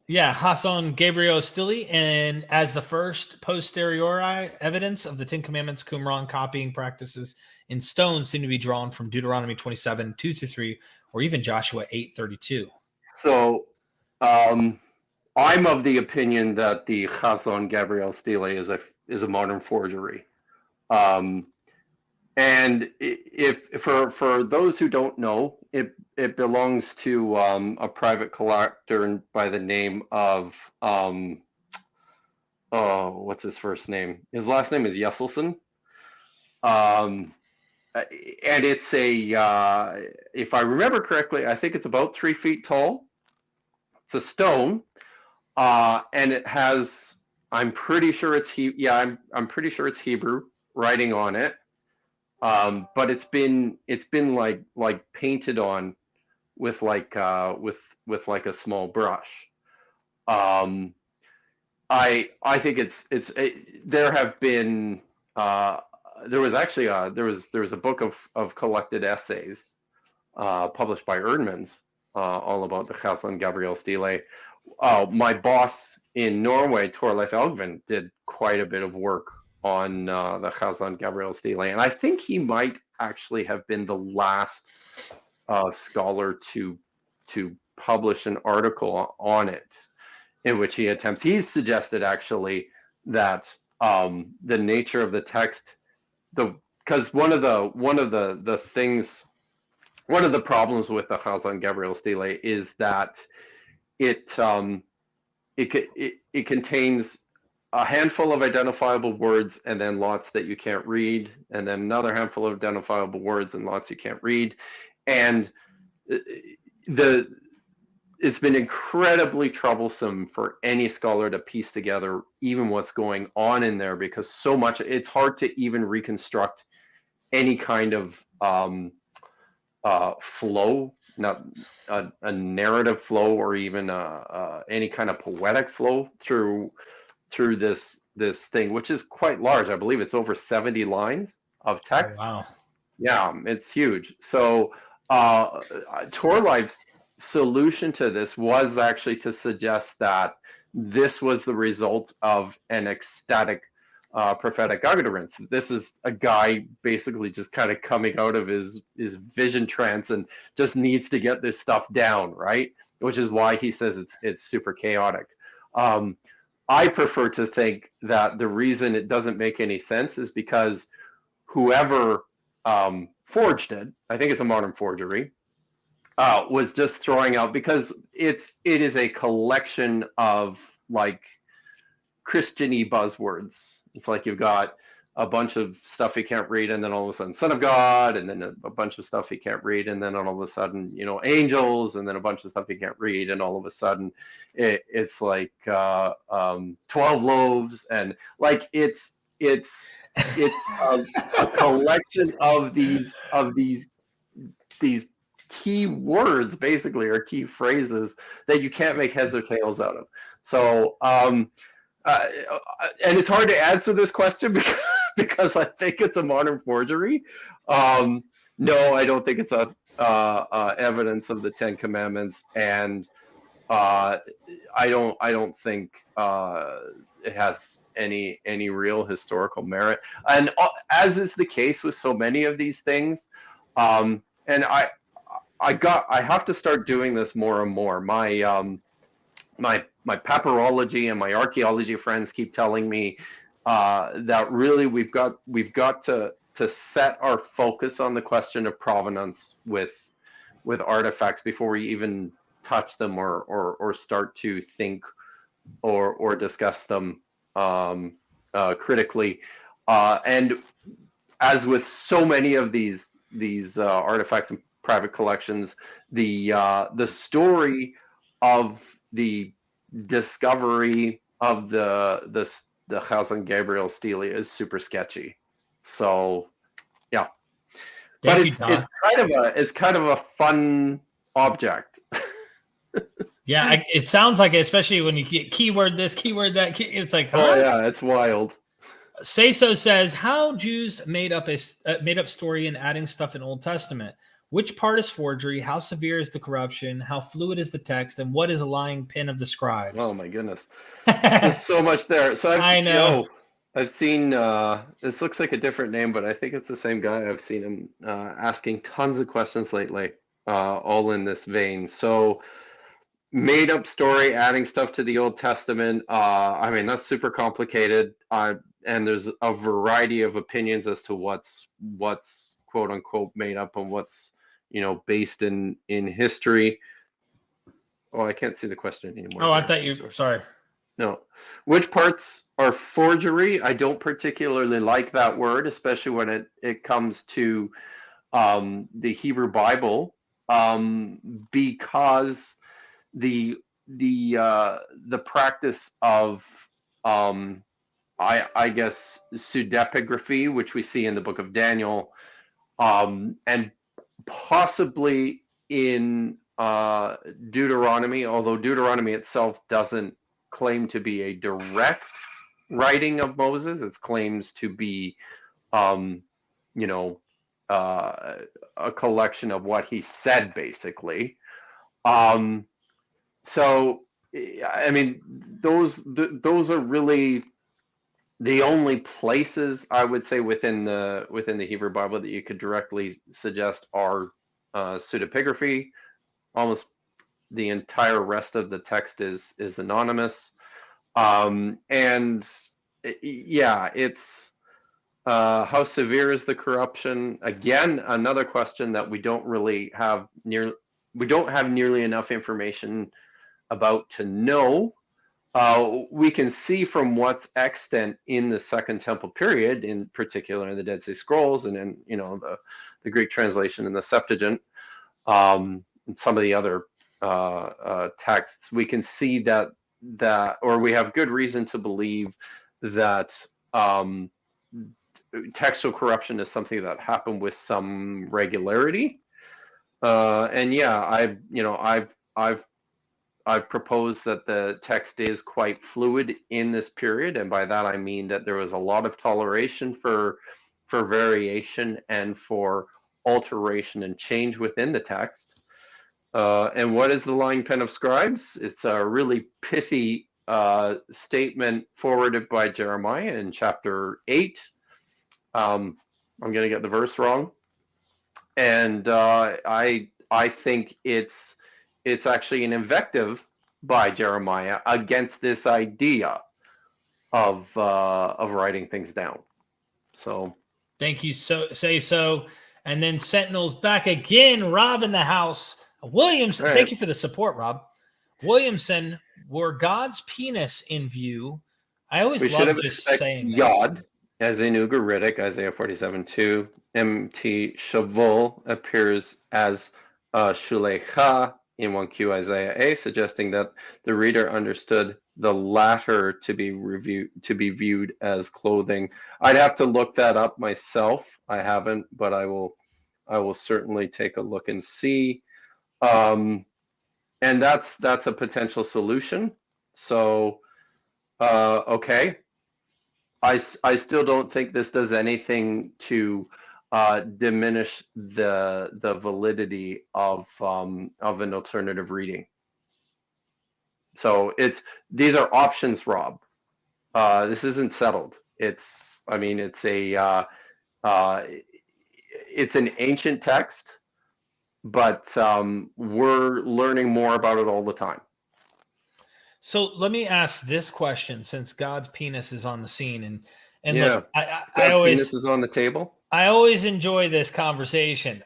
S1: Yeah, Hassan Gabriel Stili, and as the first posteriori evidence of the Ten Commandments, Qumran copying practices in stone seem to be drawn from Deuteronomy 27, 2-3, or even Joshua 8:32.
S8: So I'm of the opinion that the Hassan Gabriel Stili is a modern forgery. And if for those who don't know, it belongs to a private collector by the name of what's his first name? His last name is Yesselson. And it's if I remember correctly, I think it's about 3 feet tall. It's a stone, and it has, I'm pretty sure it's I'm pretty sure it's Hebrew writing on it. But it's been like painted on with like a small brush. I think there have been there was a book of collected essays published by Ehrman's all about the Chassan Gabriel Stele. My boss in Norway, Torleif Elgvin, did quite a bit of work on the Chassan Gabriel Stele, and I think he might actually have been the last scholar to publish an article on it, in which he attempts. He's suggested actually that the nature of the text, because one of the things, one of the problems with the Chassan Gabriel Stele is that it contains a handful of identifiable words and then lots that you can't read, and then another handful of identifiable words and lots you can't read, and it's been incredibly troublesome for any scholar to piece together even what's going on in there, because so much, it's hard to even reconstruct any kind of flow, not a narrative flow, or even any kind of poetic flow through this thing, which is quite large. I believe it's over 70 lines of text.
S1: Oh, wow.
S8: Yeah, it's huge. So Torleif's solution to this was actually to suggest that this was the result of an ecstatic prophetic utterance. This is a guy basically just kind of coming out of his vision trance and just needs to get this stuff down, right? Which is why he says it's super chaotic. I prefer to think that the reason it doesn't make any sense is because whoever forged it, I think it's a modern forgery, was just throwing out, because it is a collection of like Christian-y buzzwords. It's like you've got a bunch of stuff you can't read, and then all of a sudden Son of God, and then a bunch of stuff you can't read, and then all of a sudden, angels, and then a bunch of stuff you can't read, and all of a sudden it's like 12 loaves, and like it's a collection of these key words, basically, or key phrases that you can't make heads or tails out of. So and it's hard to answer this question because I think it's a modern forgery. No, I don't think it's a evidence of the Ten Commandments, and I don't think it has any real historical merit. And as is the case with so many of these things, and I have to start doing this more and more. My papyrology and my archaeology friends keep telling me that really we've got to set our focus on the question of provenance with artifacts before we even touch them or start to think or discuss them critically. And as with so many of these artifacts and private collections, the story of the discovery of the Chassan Gabriel Stele is super sketchy. So yeah, but it's kind of a fun object.
S1: Yeah, it sounds like it, especially when you get keyword this, keyword that. It's like, huh?
S8: Oh yeah, it's wild.
S1: Say-so says, how Jews made up story and adding stuff in Old Testament. Which part is forgery? How severe is the corruption? How fluid is the text? And what is a lying pen of the scribes?
S8: Oh my goodness, there's so much there. So I've seen this looks like a different name, but I think it's the same guy. I've seen him asking tons of questions lately, all in this vein. So made up story, adding stuff to the Old Testament. I mean, that's super complicated. And there's a variety of opinions as to what's quote unquote made up and what's based in history. Oh, I can't see the question anymore.
S1: Oh, I thought you. Sorry.
S8: No. Which parts are forgery? I don't particularly like that word, especially when it comes to the Hebrew Bible, because the practice of I guess pseudepigraphy, which we see in the book of Daniel, and possibly in Deuteronomy, although Deuteronomy itself doesn't claim to be a direct writing of Moses. It claims to be a collection of what he said, basically. So, I mean, those are really the only places I would say within the Hebrew Bible that you could directly suggest are pseudepigraphy. Almost the entire rest of the text is anonymous. And yeah, it's how severe is the corruption? Again, another question that we don't have nearly enough information about to know. We can see from what's extant in the Second Temple period, in particular in the Dead Sea Scrolls, and in the Greek translation in the Septuagint, and some of the other texts. We can see or we have good reason to believe that textual corruption is something that happened with some regularity. And yeah, I've proposed that the text is quite fluid in this period, and by that I mean that there was a lot of toleration for variation and for alteration and change within the text. And what is the lying pen of scribes? It's a really pithy statement forwarded by Jeremiah in chapter 8. I'm going to get the verse wrong, and I think it's actually an invective by Jeremiah against this idea of writing things down. So,
S1: thank you. So, and then Sentinel's back again. Rob in the house. Williamson,
S8: right.
S1: Thank you for the support, Rob. Williamson, were God's penis in view? I always love just saying
S8: Yod that. As in Ugaritic, Isaiah 47:2. MT Shavul appears as Shulecha in 1Q Isaiah A, suggesting that the reader understood the latter to be viewed as clothing. I'd have to look that up myself. I haven't, but I will certainly take a look and see. And that's a potential solution. So, okay. I still don't think this does anything to diminish the validity of an alternative reading. So these are options, Rob. This isn't settled. It's an ancient text, but we're learning more about it all the time.
S1: So let me ask this question, since God's penis is on the scene, and
S8: yeah,
S1: look,
S8: God's penis is on the table.
S1: I always enjoy this conversation.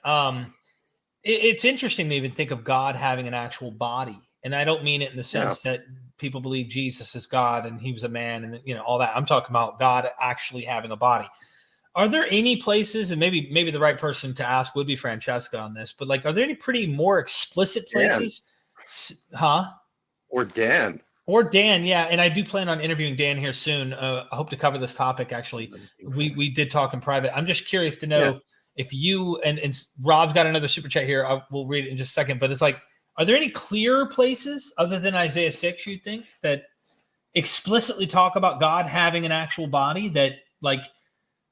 S1: It's interesting to even think of God having an actual body, and I don't mean it in the sense that people believe Jesus is God and he was a man, and all that. I'm talking about God actually having a body. Are there any places, and maybe the right person to ask would be Francesca on this, but are there any pretty more explicit places? Dan. Or Dan, yeah. And I do plan on interviewing Dan here soon. I hope to cover this topic, actually. We did talk in private. I'm just curious to know if you, and Rob's got another super chat here. We'll read it in just a second. But it's are there any clearer places other than Isaiah 6, you think, that explicitly talk about God having an actual body that,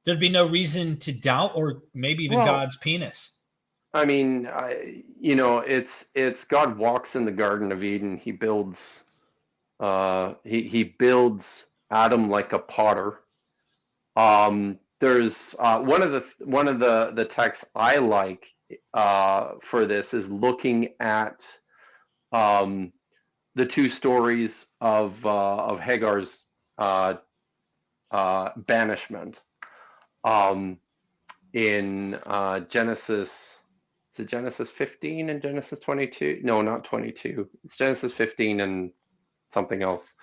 S1: there'd be no reason to doubt, or maybe even God's penis?
S8: I mean, it's God walks in the Garden of Eden. He builds... he builds Adam like a potter. There's one of the texts I like for this is looking at the two stories of Hagar's banishment in Genesis. Is it Genesis 15 and Genesis 22? No, not 22. It's Genesis 15 and something else,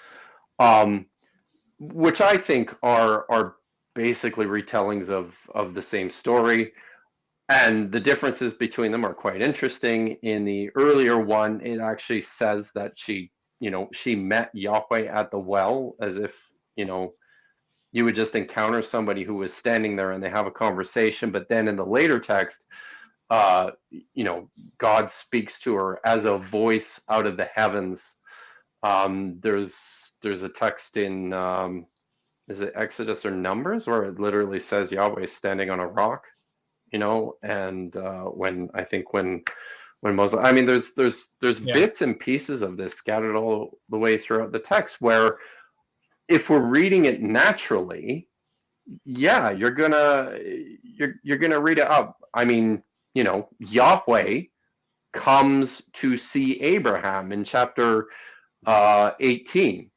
S8: which I think are basically retellings of the same story, and the differences between them are quite interesting. In the earlier one, it actually says that she met Yahweh at the well, as if you would just encounter somebody who was standing there and they have a conversation. But then in the later text, God speaks to her as a voice out of the heavens. There's a text in is it Exodus or Numbers where it literally says Yahweh is standing on a rock, and when when Muslim. I mean, there's
S1: Yeah.
S8: bits and pieces of this scattered all the way throughout the text where, if we're reading it naturally, yeah, you're gonna read it up. I mean, Yahweh comes to see Abraham in chapter 18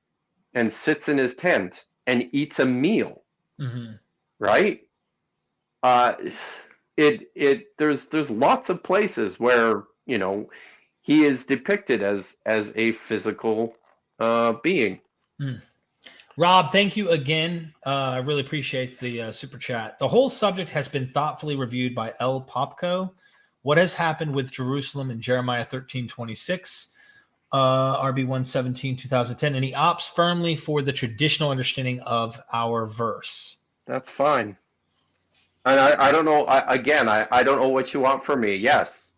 S8: and sits in his tent and eats a meal, right? There's lots of places where he is depicted as a physical being.
S1: Rob, thank you again. I really appreciate the super chat. The whole subject has been thoughtfully reviewed by L. Popko. What has happened with Jerusalem in Jeremiah 13:26, RB 117, 2010, and he opts firmly for the traditional understanding of our verse.
S8: That's fine. And I don't know. I don't know what you want from me. Yes,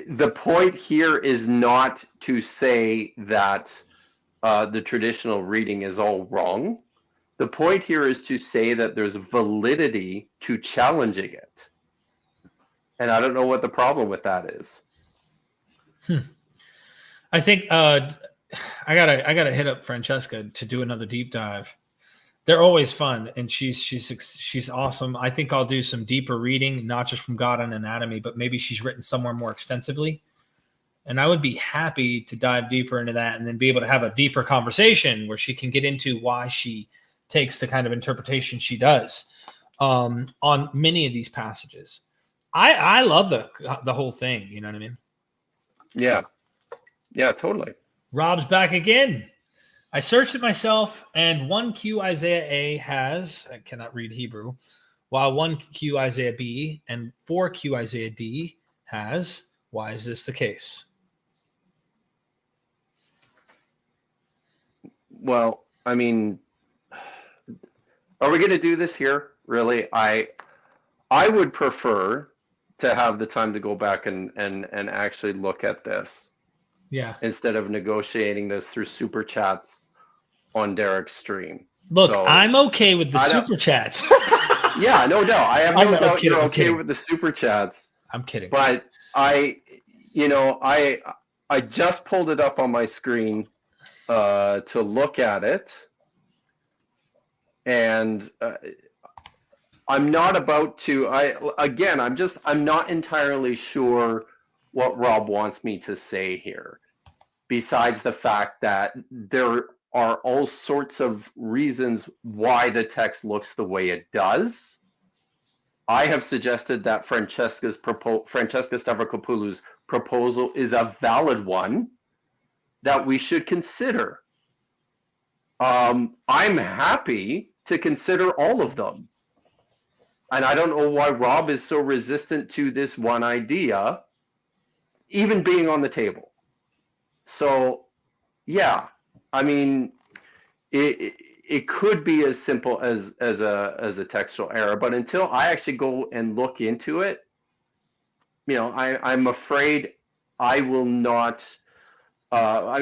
S8: the point here is not to say that the traditional reading is all wrong. The point here is to say that there's validity to challenging it. And I don't know what the problem with that is.
S1: I think I gotta hit up Francesca to do another deep dive. They're always fun, and she's awesome. I think I'll do some deeper reading, not just from God and Anatomy, but maybe she's written somewhere more extensively. And I would be happy to dive deeper into that and then be able to have a deeper conversation where she can get into why she takes the kind of interpretation she does on many of these passages. I love the whole thing. You know what I mean?
S8: Yeah, totally.
S1: Rob's back again. I searched it myself, and 1Q Isaiah A has, I cannot read Hebrew, while 1Q Isaiah B and 4Q Isaiah D has, why is this the case?
S8: Well, I mean, are we going to do this here? Really? I would prefer to have the time to go back and actually look at this.
S1: Yeah.
S8: Instead of negotiating this through super chats on Derek's stream.
S1: Look, so, I'm okay with the super chats.
S8: Yeah, no doubt. I have no doubt you're okay with the super chats.
S1: I'm kidding.
S8: But I just pulled it up on my screen to look at it. And I'm not about to, I'm not entirely sure what Rob wants me to say here. Besides the fact that there are all sorts of reasons why the text looks the way it does. I have suggested that Francesca Stavrakopoulou's proposal is a valid one that we should consider. I'm happy to consider all of them. And I don't know why Rob is so resistant to this one idea, even being on the table. So, yeah, I mean, it could be as simple as a textual error, but until I actually go and look into it, I'm afraid I will not.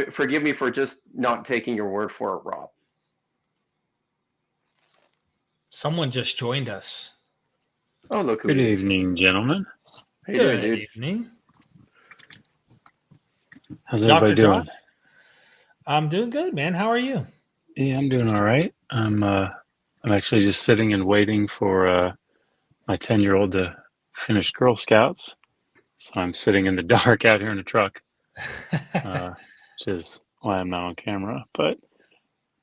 S8: Forgive me for just not taking your word for it, Rob.
S1: Someone just joined us.
S8: Oh, look!
S9: Good evening, gentlemen.
S8: How you doing, dude?
S1: Good evening.
S9: How's everybody doing?
S1: John? I'm doing good, man. How are you?
S9: Yeah, I'm doing all right. I'm actually just sitting and waiting for my 10-year-old to finish Girl Scouts. So I'm sitting in the dark out here in the truck, which is why I'm not on camera. But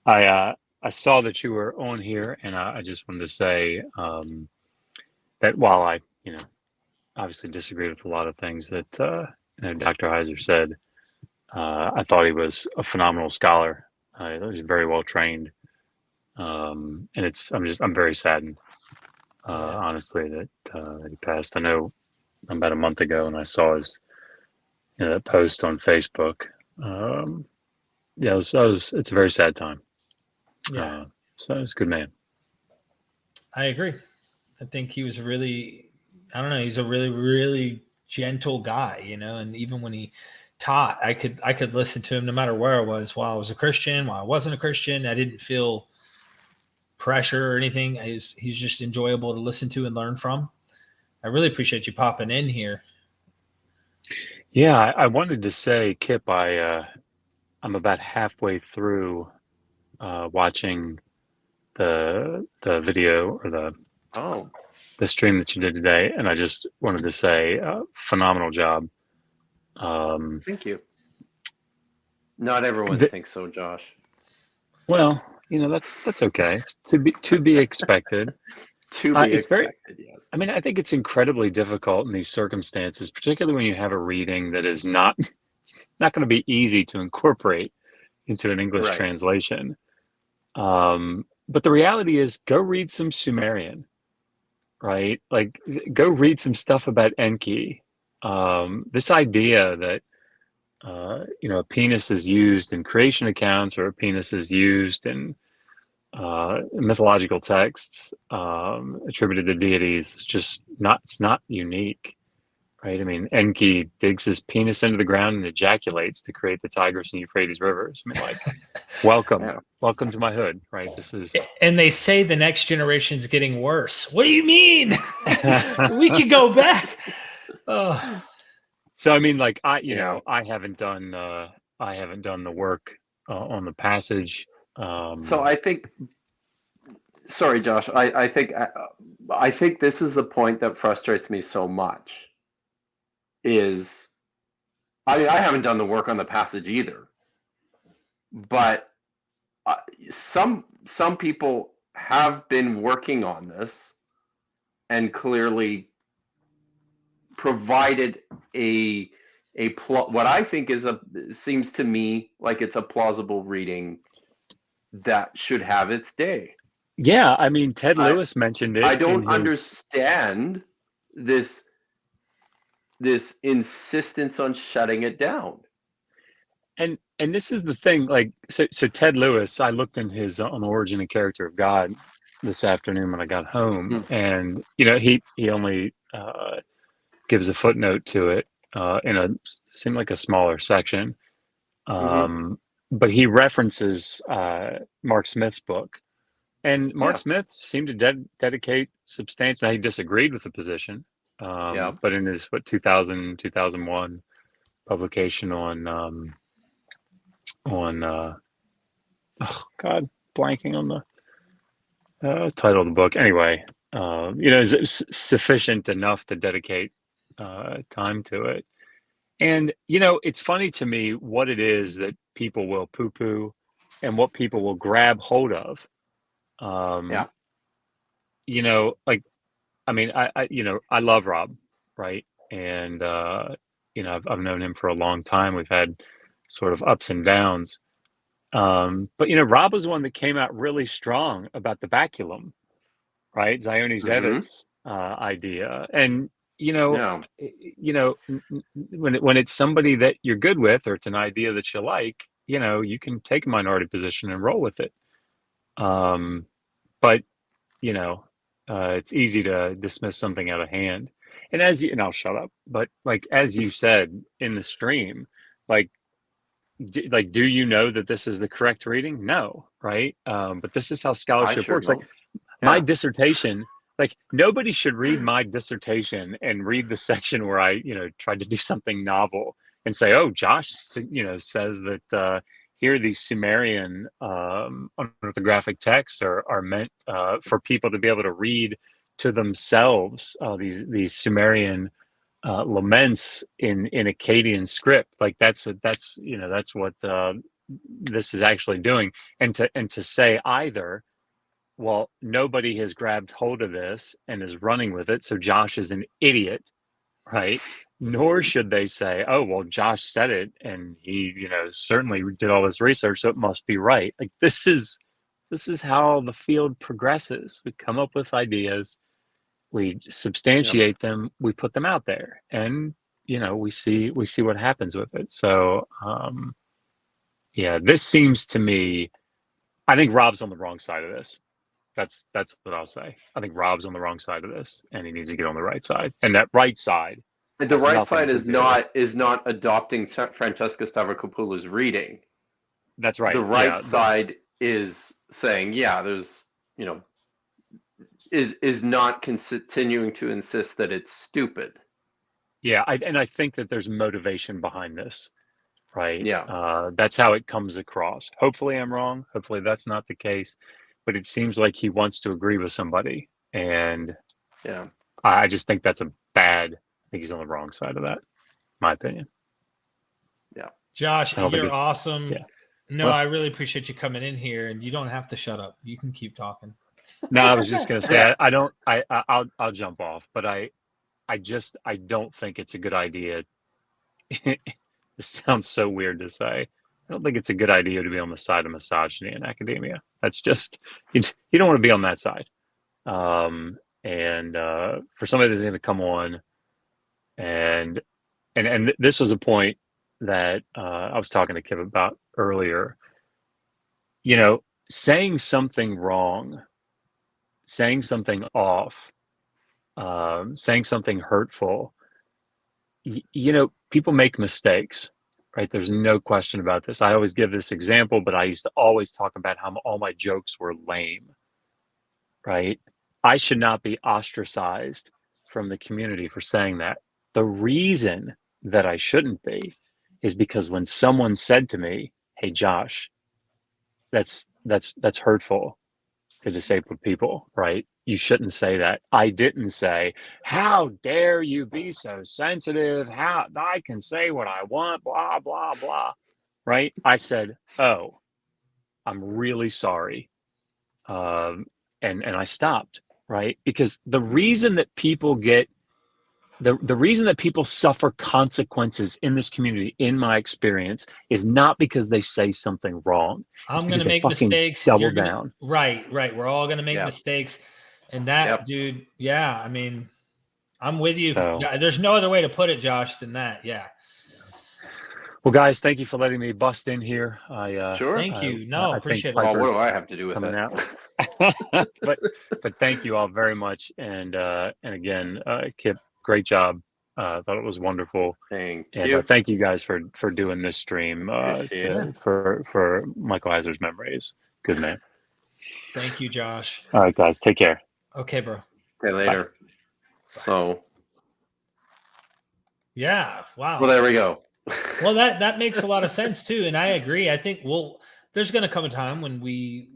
S9: I saw that you were on here, and I just wanted to say that while I, obviously disagree with a lot of things that Dr. Heiser said, I thought he was a phenomenal scholar. He was very well trained, and I'm very saddened, honestly, that he passed. I know about a month ago, and I saw his that post on Facebook. It's a very sad time.
S1: Yeah,
S9: so he's a good man.
S1: I agree. I think he was he's a really, really gentle guy, and even when he taught, I could listen to him no matter where I was, while I was a Christian, while I wasn't a Christian. I didn't feel pressure or anything. He's just enjoyable to listen to and learn from. I really appreciate you popping in here.
S9: Yeah, I wanted to say, Kip, I'm about halfway through watching the video or the stream that you did today, and I just wanted to say, phenomenal job.
S8: Thank you. Not everyone thinks so, Josh.
S9: Well, that's okay. It's to be expected.
S8: Yes.
S9: I mean, I think it's incredibly difficult in these circumstances, particularly when you have a reading that is not going to be easy to incorporate into an English translation. But the reality is, go read some Sumerian, right? Like, go read some stuff about Enki. This idea that a penis is used in creation accounts, or a penis is used in mythological texts attributed to deities, is just not unique, right? I mean, Enki digs his penis into the ground and ejaculates to create the Tigris and Euphrates rivers. I mean, like, welcome to my hood, right? This is,
S1: and they say the next generation's getting worse. What do you mean? We could go back. Oh.
S9: So I mean, like, I haven't done the work on the passage.
S8: So I think, sorry, Josh, I think this is the point that frustrates me so much. Is, I haven't done the work on the passage either, but some people have been working on this and clearly provided what I think seems to me like it's a plausible reading that should have its day.
S9: Yeah, I mean, Ted Lewis mentioned it.
S8: I don't understand this insistence on shutting it down.
S9: And this is the thing, like, so Ted Lewis, I looked in his On the Origin and Character of God this afternoon when I got home, and he only gives a footnote to it seemed like a smaller section, but he references Mark Smith's book, and Mark Smith seemed to dedicate substantial. He disagreed with the position, but in his 2001 publication on blanking on the title of the book. Anyway, is sufficient enough to dedicate time to it. And it's funny to me what it is that people will poo-poo and what people will grab hold of. Like, I mean, I love Rob, right? And I've known him for a long time. We've had sort of ups and downs, but Rob was one that came out really strong about the baculum, right? Zione Zevit's idea. And when it's somebody that you're good with, or it's an idea that you like, you can take a minority position and roll with it. But it's easy to dismiss something out of hand. And and I'll shut up. But like, as you said in the stream, do you know that this is the correct reading? No, right? But this is how scholarship works. Like, my dissertation, like, nobody should read my dissertation and read the section where I, tried to do something novel and say, oh, Josh, says that here these Sumerian orthographic texts are meant for people to be able to read to themselves these Sumerian laments in Akkadian script. Like, that's what this is actually doing. And to say either, well, nobody has grabbed hold of this and is running with it, so Josh is an idiot, right? Nor should they say, oh, well, Josh said it and he, certainly did all this research, so it must be right. Like, this is how the field progresses. We come up with ideas, we substantiate them, we put them out there, and we see what happens with it. So this seems to me, I think Rob's on the wrong side of this. That's what I'll say. I think Rob's on the wrong side of this, and he needs to get on the right side. And that right side,
S8: the right side is not adopting Francesca Stavrakopoulos' reading.
S9: That's right.
S8: The right side is saying, there's is not continuing to insist that it's stupid.
S9: Yeah, I think that there's motivation behind this, right?
S8: Yeah.
S9: That's how it comes across. Hopefully I'm wrong. Hopefully that's not the case, but it seems like he wants to agree with somebody, and
S8: Yeah.
S9: I just think that's a bad. I think he's on the wrong side of that, my opinion.
S8: Yeah.
S1: Josh,
S9: I don't think
S1: you're
S9: it's
S1: awesome.
S9: yeah.
S1: No,
S9: Well-
S1: I really appreciate you coming in here, and you don't have to shut up. You can keep talking.
S9: No, I was just gonna say I'll jump off, but I don't think it's a good idea. This sounds so weird to say. I don't think it's a good idea to be on the side of misogyny in academia. That's just you don't want to be on that side. And for somebody that's going to come on and this was a point that I was talking to Kim about earlier. You know, saying something wrong, saying something off, saying something hurtful. You know, people make mistakes, right? There's no question about this. I always give this example, but I used to always talk about how all my jokes were lame, right? I should not be ostracized from the community for saying that. The reason that I shouldn't be is because when someone said to me, "Hey, Josh, that's hurtful to disabled people, right? You shouldn't say that." I didn't say, "How dare you be so sensitive? How I can say what I want, blah, blah, blah." Right? I said, "Oh, I'm really sorry." And I stopped, right? Because the reason that people get the reason that people suffer consequences in this community, in my experience, is not because they say something wrong.
S1: I'm going to make
S9: fucking
S1: mistakes.
S9: double down.
S1: Right. We're all going to make mistakes. And that, dude, yeah, I mean, I'm with you.
S9: So,
S1: there's no other way to put it, Josh, than that. Yeah.
S9: Well, guys, thank you for letting me bust in here.
S8: Sure.
S1: Thank you. No, appreciate it.
S8: Well, what do I have to do with it?
S9: Out. but thank you all very much. And again, Kip, great job. Thought it was wonderful.
S8: Thank
S9: you. Thank you guys for doing this stream for Michael Heiser's memories. Good man.
S1: Thank you, Josh.
S9: All right, guys, take care.
S1: Okay, bro.
S8: Okay, later. Bye. So.
S1: Yeah. Wow.
S8: Well, there we go.
S1: Well, that makes a lot of sense too, and I agree. I think there's going to come a time when we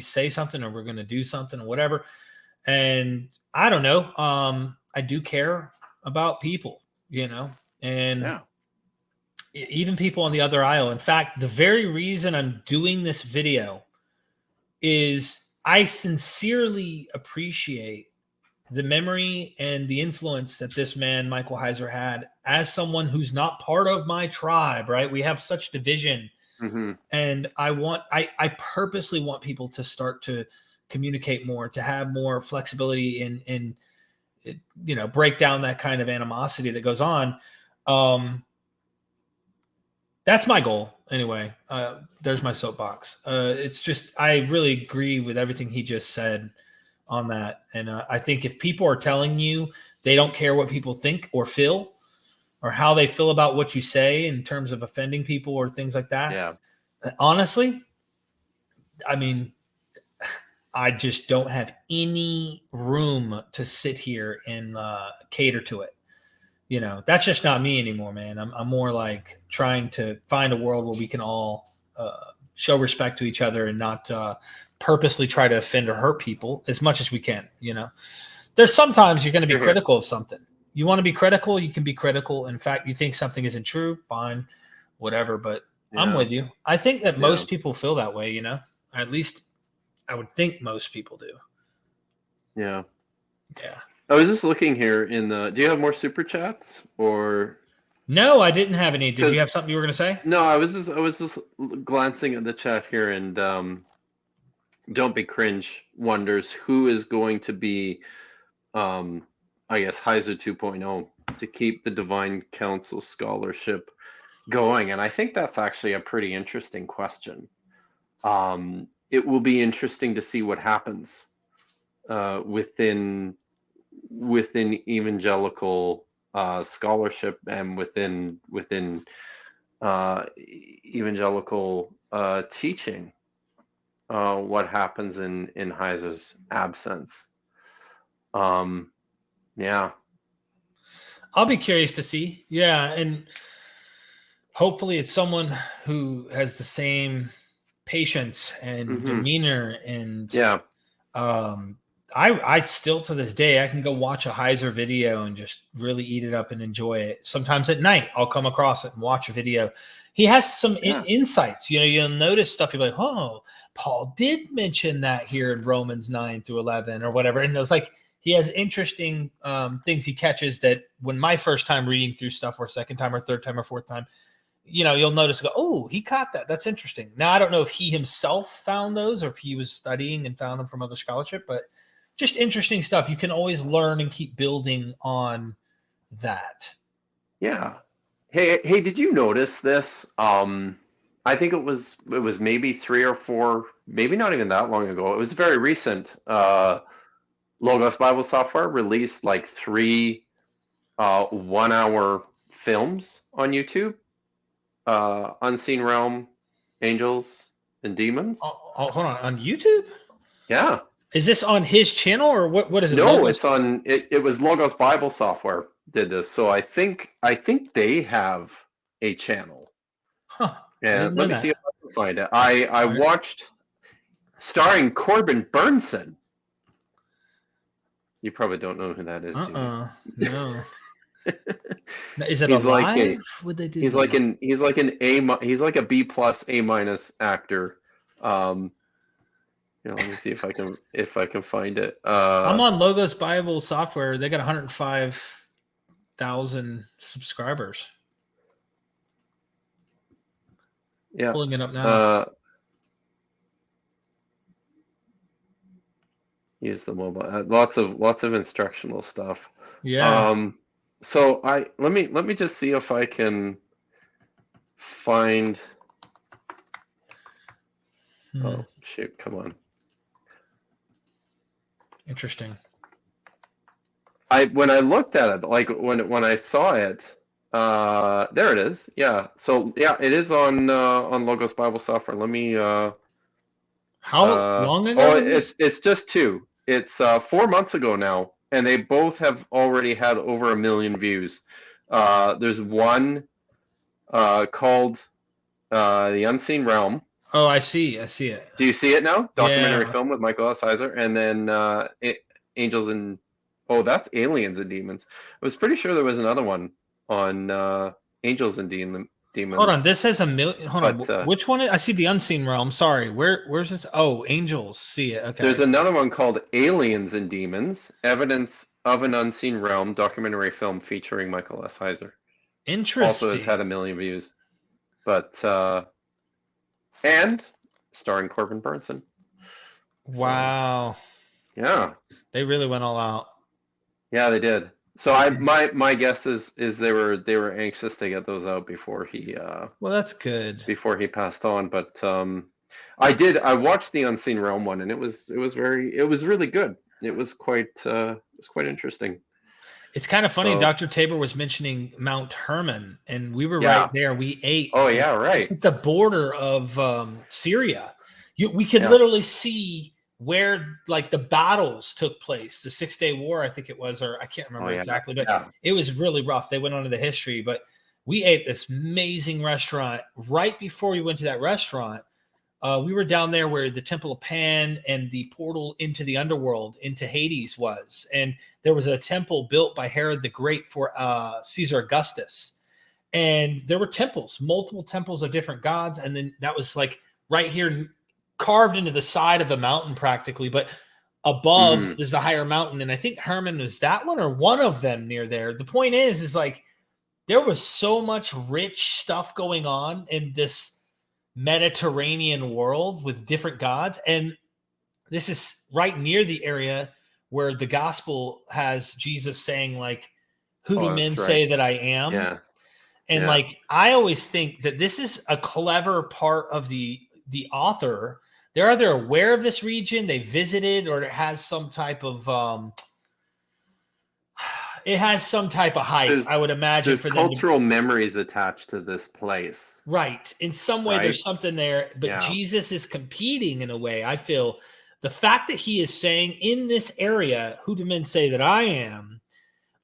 S1: say something or we're going to do something or whatever, and I don't know. I do care about people, you know, and even people on the other aisle. In fact, the very reason I'm doing this video is I sincerely appreciate the memory and the influence that this man, Michael Heiser, had as someone who's not part of my tribe, right? We have such division.
S8: Mm-hmm.
S1: And I purposely want people to start to communicate more, to have more flexibility in you know, break down that kind of animosity that goes on. That's my goal anyway. There's my soapbox. It's just, I really agree with everything he just said on that. And I think if people are telling you they don't care what people think or feel or how they feel about what you say in terms of offending people or things like that, honestly, I mean, I just don't have any room to sit here and cater to it. You know, that's just not me anymore, man. I'm more like trying to find a world where we can all show respect to each other and not purposely try to offend or hurt people as much as we can. You know, there's sometimes you're going to be critical of something. You want to be critical, you can be critical. In fact, you think something isn't true, fine, whatever. But I'm with you. I think that most people feel that way, you know, at least I would think most people do.
S8: Yeah.
S1: Yeah.
S8: I was just looking here in the, do you have more super chats or?
S1: No, I didn't have any. Did you have something you were going to say?
S8: No, I was just glancing at the chat here, and Don't Be Cringe wonders who is going to be, I guess, Heiser 2.0 to keep the Divine Council scholarship going. And I think that's actually a pretty interesting question. It will be interesting to see what happens within evangelical scholarship and within evangelical teaching, what happens in Heiser's absence. Yeah.
S1: I'll be curious to see. Yeah, and hopefully it's someone who has the same patience and demeanor and
S8: Yeah.
S1: I still to this day I can go watch a Heiser video and just really eat it up and enjoy it. Sometimes at night I'll come across it and watch a video. He has some insights. You'll notice stuff. You're like, oh, Paul did mention that here in Romans 9-11 or whatever. And it's like he has interesting things he catches that when my first time reading through stuff or second time or third time or fourth time, you'll notice, oh, he caught that. That's interesting. Now, I don't know if he himself found those or if he was studying and found them from other scholarship, but just interesting stuff. You can always learn and keep building on that.
S8: Yeah. Hey, did you notice this? I think it was maybe 3 or 4, maybe not even that long ago. It was very recent. Logos Bible Software released like 3 1-hour films on YouTube. Unseen Realm, Angels and Demons.
S1: Hold on YouTube?
S8: Yeah.
S1: Is this on his channel or what is it?
S8: No, it's on it was Logos Bible Software did this. So I think they have a channel.
S1: Huh.
S8: Yeah, let me see if I can find it. I watched starring Corbin Burnson. You probably don't know who that is, do you?
S1: No. Is it live? Would they do?
S8: He's like a B+ A- actor. Let me see if I can find it.
S1: I'm on Logos Bible Software. They got 105,000 subscribers.
S8: Yeah,
S1: pulling it up now.
S8: Use the mobile. Lots of instructional stuff.
S1: Yeah.
S8: So let me just see if I can find. Oh shoot! Come on.
S1: Interesting.
S8: When I looked at it, like when I saw it, there it is. Yeah. So yeah, it is on Logos Bible Software. Let me.
S1: How long ago?
S8: It's just 2. It's 4 months ago now, and they both have already had over 1 million views. There's one called The Unseen Realm.
S1: Oh, I see it.
S8: Do you see it now? Documentary film with Michael S. Heiser, and then Angels and that's Aliens and Demons. I was pretty sure there was another one on Angels and Demons.
S1: Hold on, this has 1 million. Hold on, which one? I see The Unseen Realm. Sorry, where's this? Oh, Angels. See it. Okay.
S8: There's another one called Aliens and Demons: Evidence of an Unseen Realm documentary film featuring Michael S. Heiser.
S1: Interesting.
S8: Also has had 1 million views, but and starring Corbin Burnson.
S1: Wow.
S8: So, yeah.
S1: They really went all out.
S8: Yeah, they did. So my guess is they were anxious to get those out before he
S1: well, that's good.
S8: Before he passed on, but I watched the Unseen Realm one, and it was really good. It was quite interesting.
S1: It's kind of funny.
S8: So,
S1: Dr. Tabor was mentioning Mount Hermon, and we were right there. We ate.
S8: Oh yeah, right.
S1: At the border of Syria. We could literally see where like the battles took place. The 6-day war, I think it was, or I can't remember exactly, but it was really rough. They went on to the history, but we ate this amazing restaurant. Right before we went to that restaurant, we were down there where the Temple of Pan and the portal into the underworld, into Hades was. And there was a temple built by Herod the Great for Caesar Augustus. And there were temples, multiple temples of different gods. And then that was like right here, carved into the side of the mountain practically. But above is the higher mountain. And I think Hermon was that one or one of them near there. The point is like there was so much rich stuff going on in this Mediterranean world with different gods, and this is right near the area where the gospel has Jesus saying like, who do men say that I am? And like I always think that this is a clever part of the author. They're either aware of this region, they visited, or it has some type of hype, I would imagine.
S8: There's cultural memories attached to this place.
S1: Right. In some way, there's something there. But Jesus is competing in a way, I feel, The fact that he is saying in this area, who do men say that I am?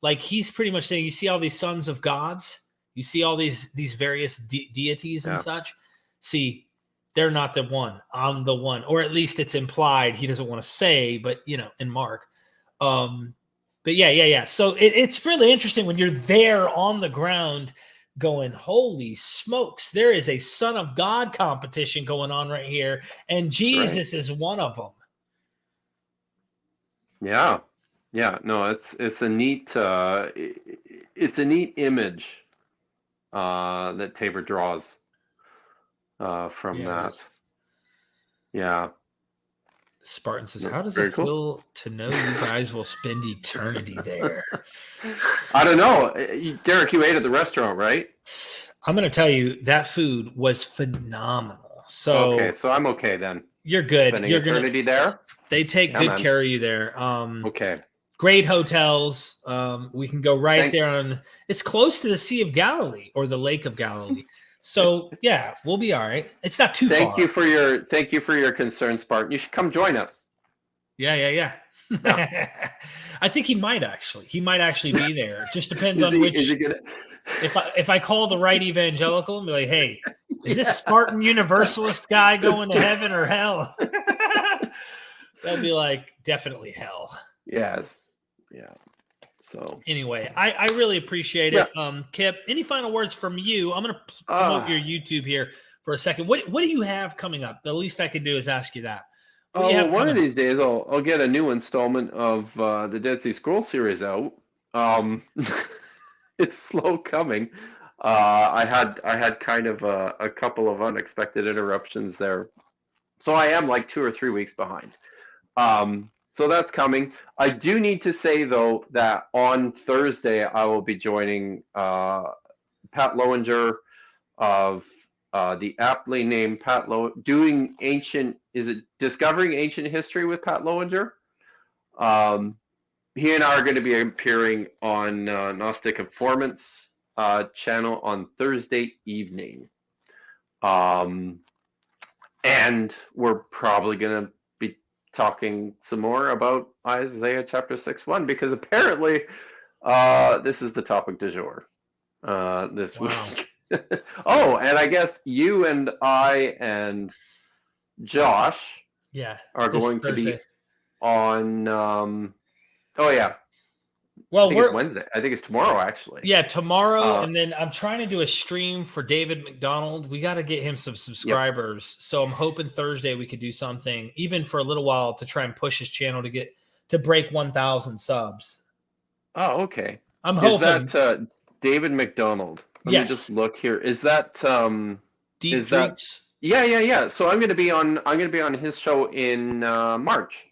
S1: Like he's pretty much saying, you see all these sons of gods, you see all these various deities and such. See, they're not the one. I'm the one, or at least it's implied. He doesn't want to say, but in Mark. But yeah. So it's really interesting when you're there on the ground going, holy smokes, there is a Son of God competition going on right here, and Jesus is one of them.
S8: Yeah. No, it's a neat image that Tabor draws from that. Yeah.
S1: Spartan says, how does it feel to know you guys will spend eternity there?
S8: I don't know. Derek, you ate at the restaurant, right?
S1: I'm going to tell you that food was phenomenal. So
S8: okay, so I'm okay then.
S1: You're good.
S8: Spending
S1: You're
S8: eternity there?
S1: They take good care of you there.
S8: Okay.
S1: Great hotels. We can go there on. It's close to the Sea of Galilee or the Lake of Galilee. So yeah, we'll be all right. It's not too far.
S8: Thank you for your concern, Spartan. You should come join us.
S1: Yeah. I think he might actually. He might actually be there. It just depends on which.
S8: Is he gonna...
S1: If I call the right evangelical and be like, hey, is this Spartan Universalist guy going to heaven or hell? They'll be like, definitely hell.
S8: Yes. Yeah. So
S1: anyway, I really appreciate it. Kip, any final words from you? I'm going to promote your YouTube here for a second. What do you have coming up? The least I can do is ask you that.
S8: One of these days I'll get a new installment of the Dead Sea Scrolls series out. It's slow coming. I had kind of a couple of unexpected interruptions there, so I am like 2 or 3 weeks behind. So that's coming. I do need to say though that on Thursday I will be joining Pat Lowinger of the aptly named Pat doing discovering ancient history with Pat Lowinger. He and I are going to be appearing on Gnostic Informants channel on Thursday evening. And we're probably going to be talking some more about Isaiah chapter 6:1 because apparently this is the topic du jour this week. Oh, and I guess you and I and Josh are going to be on oh yeah.
S1: Well,
S8: it's Wednesday. I think it's tomorrow, actually.
S1: Yeah, tomorrow, and then I'm trying to do a stream for David McDonald. We got to get him some subscribers, so I'm hoping Thursday we could do something, even for a little while, to try and push his channel to break 1,000 subs.
S8: Oh, okay.
S1: I'm hoping.
S8: Is that David McDonald? Let me just look here. Is that
S1: Deep
S8: is
S1: Fruits?
S8: That? Yeah. So I'm going to be on his show in March.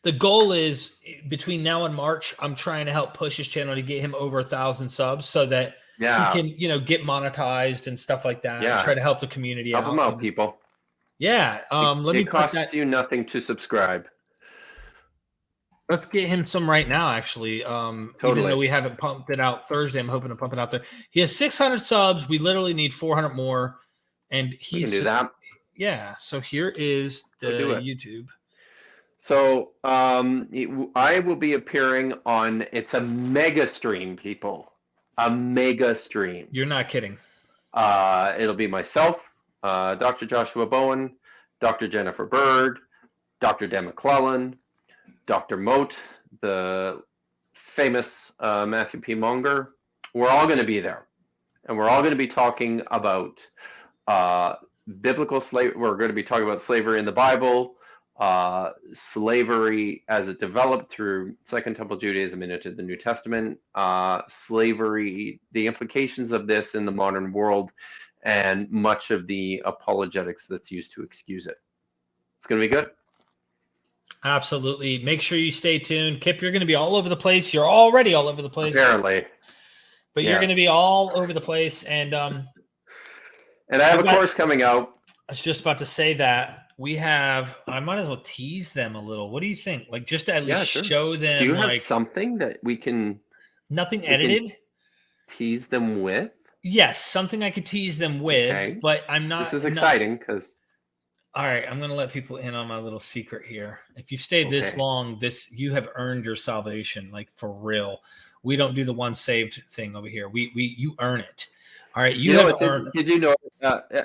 S1: The goal is between now and March, I'm trying to help push his channel to get him over 1,000 subs so that he can, get monetized and stuff like that. Yeah. And try to help the community out.
S8: Help him out, people.
S1: Yeah.
S8: It costs you nothing to subscribe.
S1: Let's get him some right now, actually. Even though we haven't pumped it out Thursday, I'm hoping to pump it out there. He has 600 subs. We literally need 400 more. And
S8: we can do that.
S1: Yeah. So here is the YouTube.
S8: So I will be appearing on, it's a mega stream, people. A mega stream.
S1: You're not kidding.
S8: It'll be myself, Dr. Joshua Bowen, Dr. Jennifer Bird, Dr. Dan McClellan, Dr. Moat, the famous Matthew P. Monger. We're all going to be there. And we're all going to be talking about biblical slavery. We're going to be talking about slavery in the Bible, slavery as it developed through Second Temple Judaism into the New Testament, slavery, the implications of this in the modern world, and much of the apologetics that's used to excuse it. It's going to be good.
S1: Absolutely. Make sure you stay tuned. Kip, you're going to be all over the place. You're already all over the place.
S8: Apparently.
S1: But you're going to be all over the place. And I
S8: have a course coming out.
S1: I was just about to say that. I might as well tease them a little. What do you think? Like just to at least show them.
S8: Do you have something that we can?
S1: Nothing edited?
S8: Tease them with?
S1: Yes, something I could tease them with, but I'm not.
S8: This is exciting because
S1: All right, I'm going to let people in on my little secret here. If you've stayed this
S8: Okay.
S1: long, you have earned your salvation, like for real. We don't do the one saved thing over here. You earn it. All right, you
S8: You know,
S1: have earned.
S8: did you know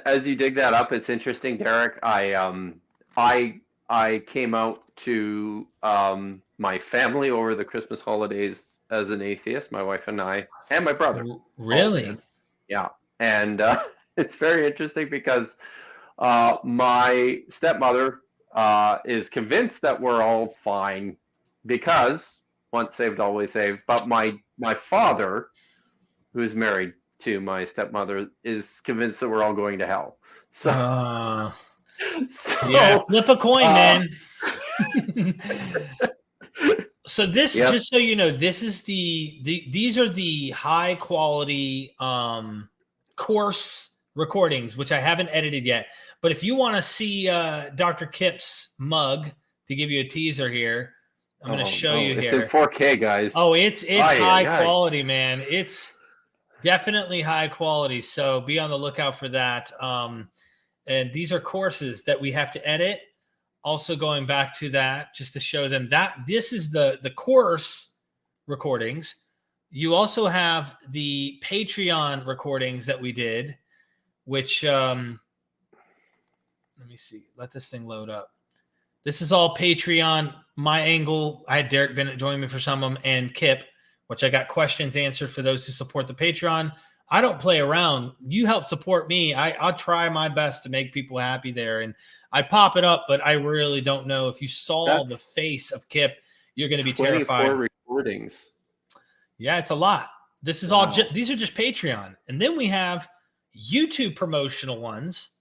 S8: as you dig that up, it's interesting, Derek. I came out to my family over the Christmas holidays as an atheist, my wife and I, and my brother. all
S1: Really?
S8: did. Yeah, and it's very interesting because my stepmother is convinced that we're all fine because once saved, always saved. But my father, who's married to my stepmother, is convinced that we're all going to hell. So,
S1: Yeah, flip a coin, man. So this,
S8: Yep.
S1: just so you know, this is these are the high quality course recordings, which I haven't edited yet. But if you want to see Dr. Kip's mug, to give you a teaser here, I'm going to show you
S8: it's
S1: here.
S8: in 4K, guys.
S1: Oh, it's
S8: Aye,
S1: high
S8: aye.
S1: quality, man. It's definitely high quality. So be on the lookout for that. And these are courses that we have to edit. Also going back to that, just to show them that this is the course recordings. You also have the Patreon recordings that we did, which let me see. Let this thing load up. This is all Patreon. My angle. I had Derek Bennett join me for some of them, and Kip, which I got questions answered for those who support the Patreon. I don't play around. You help support me. I'll try my best to make people happy there. And I pop it up, but I really don't know. If you saw the face of Kip, you're going to be terrified.
S8: 24 recordings.
S1: Yeah, it's a lot. This is all. These are just Patreon. And then we have YouTube promotional ones.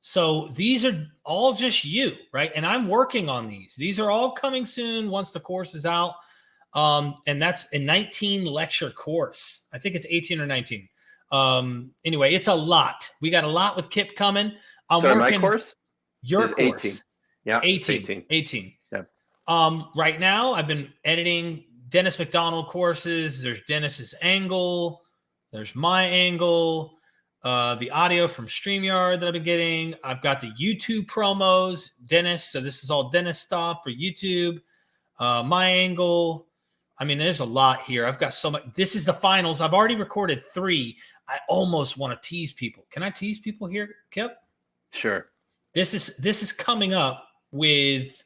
S1: So these are all just you, right? And I'm working on these. These are all coming soon once the course is out. And that's a 19 lecture course. I think it's 18 or 19. Anyway, it's a lot. We got a lot with Kip coming. I'm working.
S8: My course?
S1: Your
S8: is
S1: course.
S8: 18. Yeah,
S1: 18.
S8: Yeah.
S1: Right now, I've been editing Dennis McDonald courses. There's Dennis's angle. There's my angle. The audio from StreamYard that I've been getting. I've got the YouTube promos, Dennis. So this is all Dennis stuff for YouTube. My angle. I mean, there's a lot here. I've got so much. This is the finals. I've already recorded 3. I almost want to tease people. Can I tease people here, Kip?
S8: Sure.
S1: This is coming up with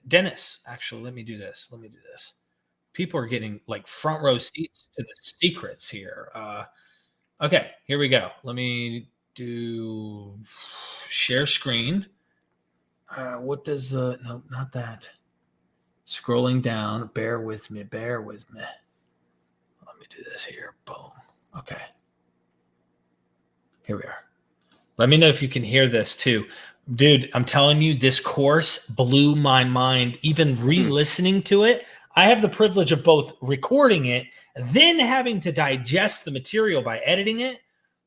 S1: Dennis. Actually, let me do this. People are getting like front row seats to the secrets here. Okay, here we go. Let me do share screen. What does no, not that. Scrolling down. Bear with me. Let me do this here. Boom. Okay. Here we are. Let me know if you can hear this too. Dude, I'm telling you, this course blew my mind. Even re-listening to it, I have the privilege of both recording it, then having to digest the material by editing it.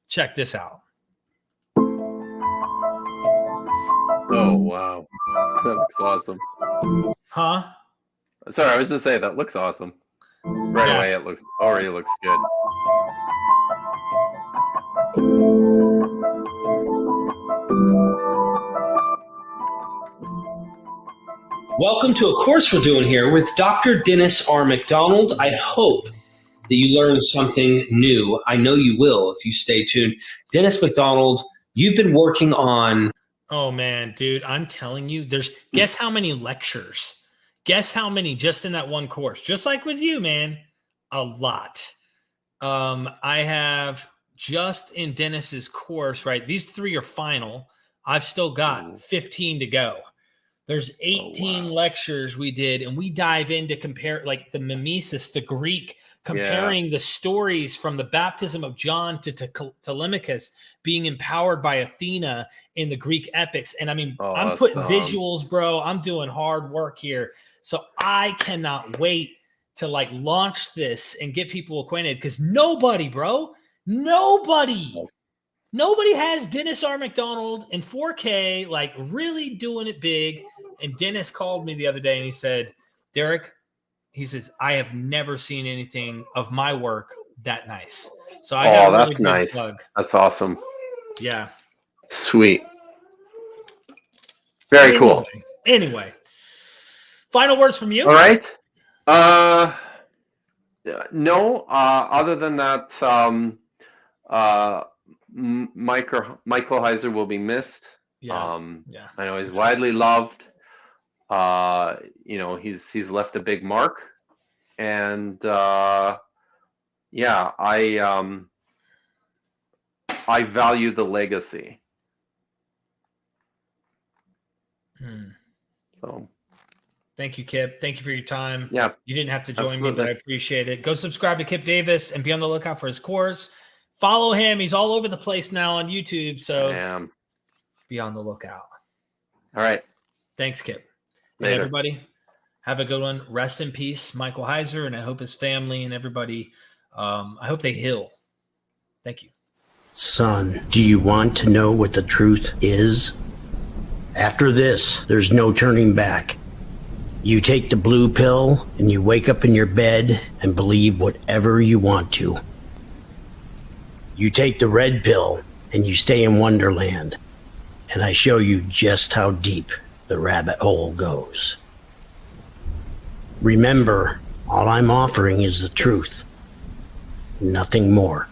S1: Check this out.
S8: Oh, wow. That looks awesome.
S1: Huh?
S8: Sorry, I was just saying that looks awesome. Right away, it already looks good.
S4: Welcome to a course we're doing here with Dr. Dennis R. McDonald. I hope that you learned something new. I know you will if you stay tuned. Dennis McDonald, you've been working on...
S1: Oh, man, dude, I'm telling you, guess how many lectures? Guess how many just in that one course? Just like with you, man, a lot. I have just in Dennis's course, right? These 3 are final. I've still got 15 to go. There's 18 lectures we did, and we dive into compare like the mimesis, the Greek, comparing the stories from the baptism of John to Telemachus being empowered by Athena in the Greek epics. And I mean, I'm putting visuals, bro. I'm doing hard work here. So I cannot wait to like launch this and get people acquainted, because nobody has Dennis R. McDonald in 4K, like really doing it big. And Dennis called me the other day and he said, Derek, he says, I have never seen anything of my work that nice. So I got
S8: that's nice. Plug. That's awesome.
S1: Yeah.
S8: Sweet. Very cool.
S1: Anyway, final words from you.
S8: All right. No. Other than that, Michael Heiser will be missed.
S1: Yeah.
S8: I know he's widely loved. He's left a big mark, and I value the legacy. So,
S1: thank you, Kip. Thank you for your time.
S8: Yeah,
S1: you didn't have to join
S8: absolutely.
S1: me, but I appreciate it. Go subscribe to Kip Davis and be on the lookout for his course. Follow him. He's all over the place now on YouTube, so be on the lookout.
S8: All right.
S1: Thanks, Kip.
S8: Later.
S1: And everybody, have a good one. Rest in peace, Michael Heiser, and I hope his family and everybody, I hope they heal. Thank you.
S2: Son, do you want to know what the truth is? After this, there's no turning back. You take the blue pill and you wake up in your bed and believe whatever you want to. You take the red pill and you stay in Wonderland, and I show you just how deep the rabbit hole goes. Remember, all I'm offering is the truth, nothing more.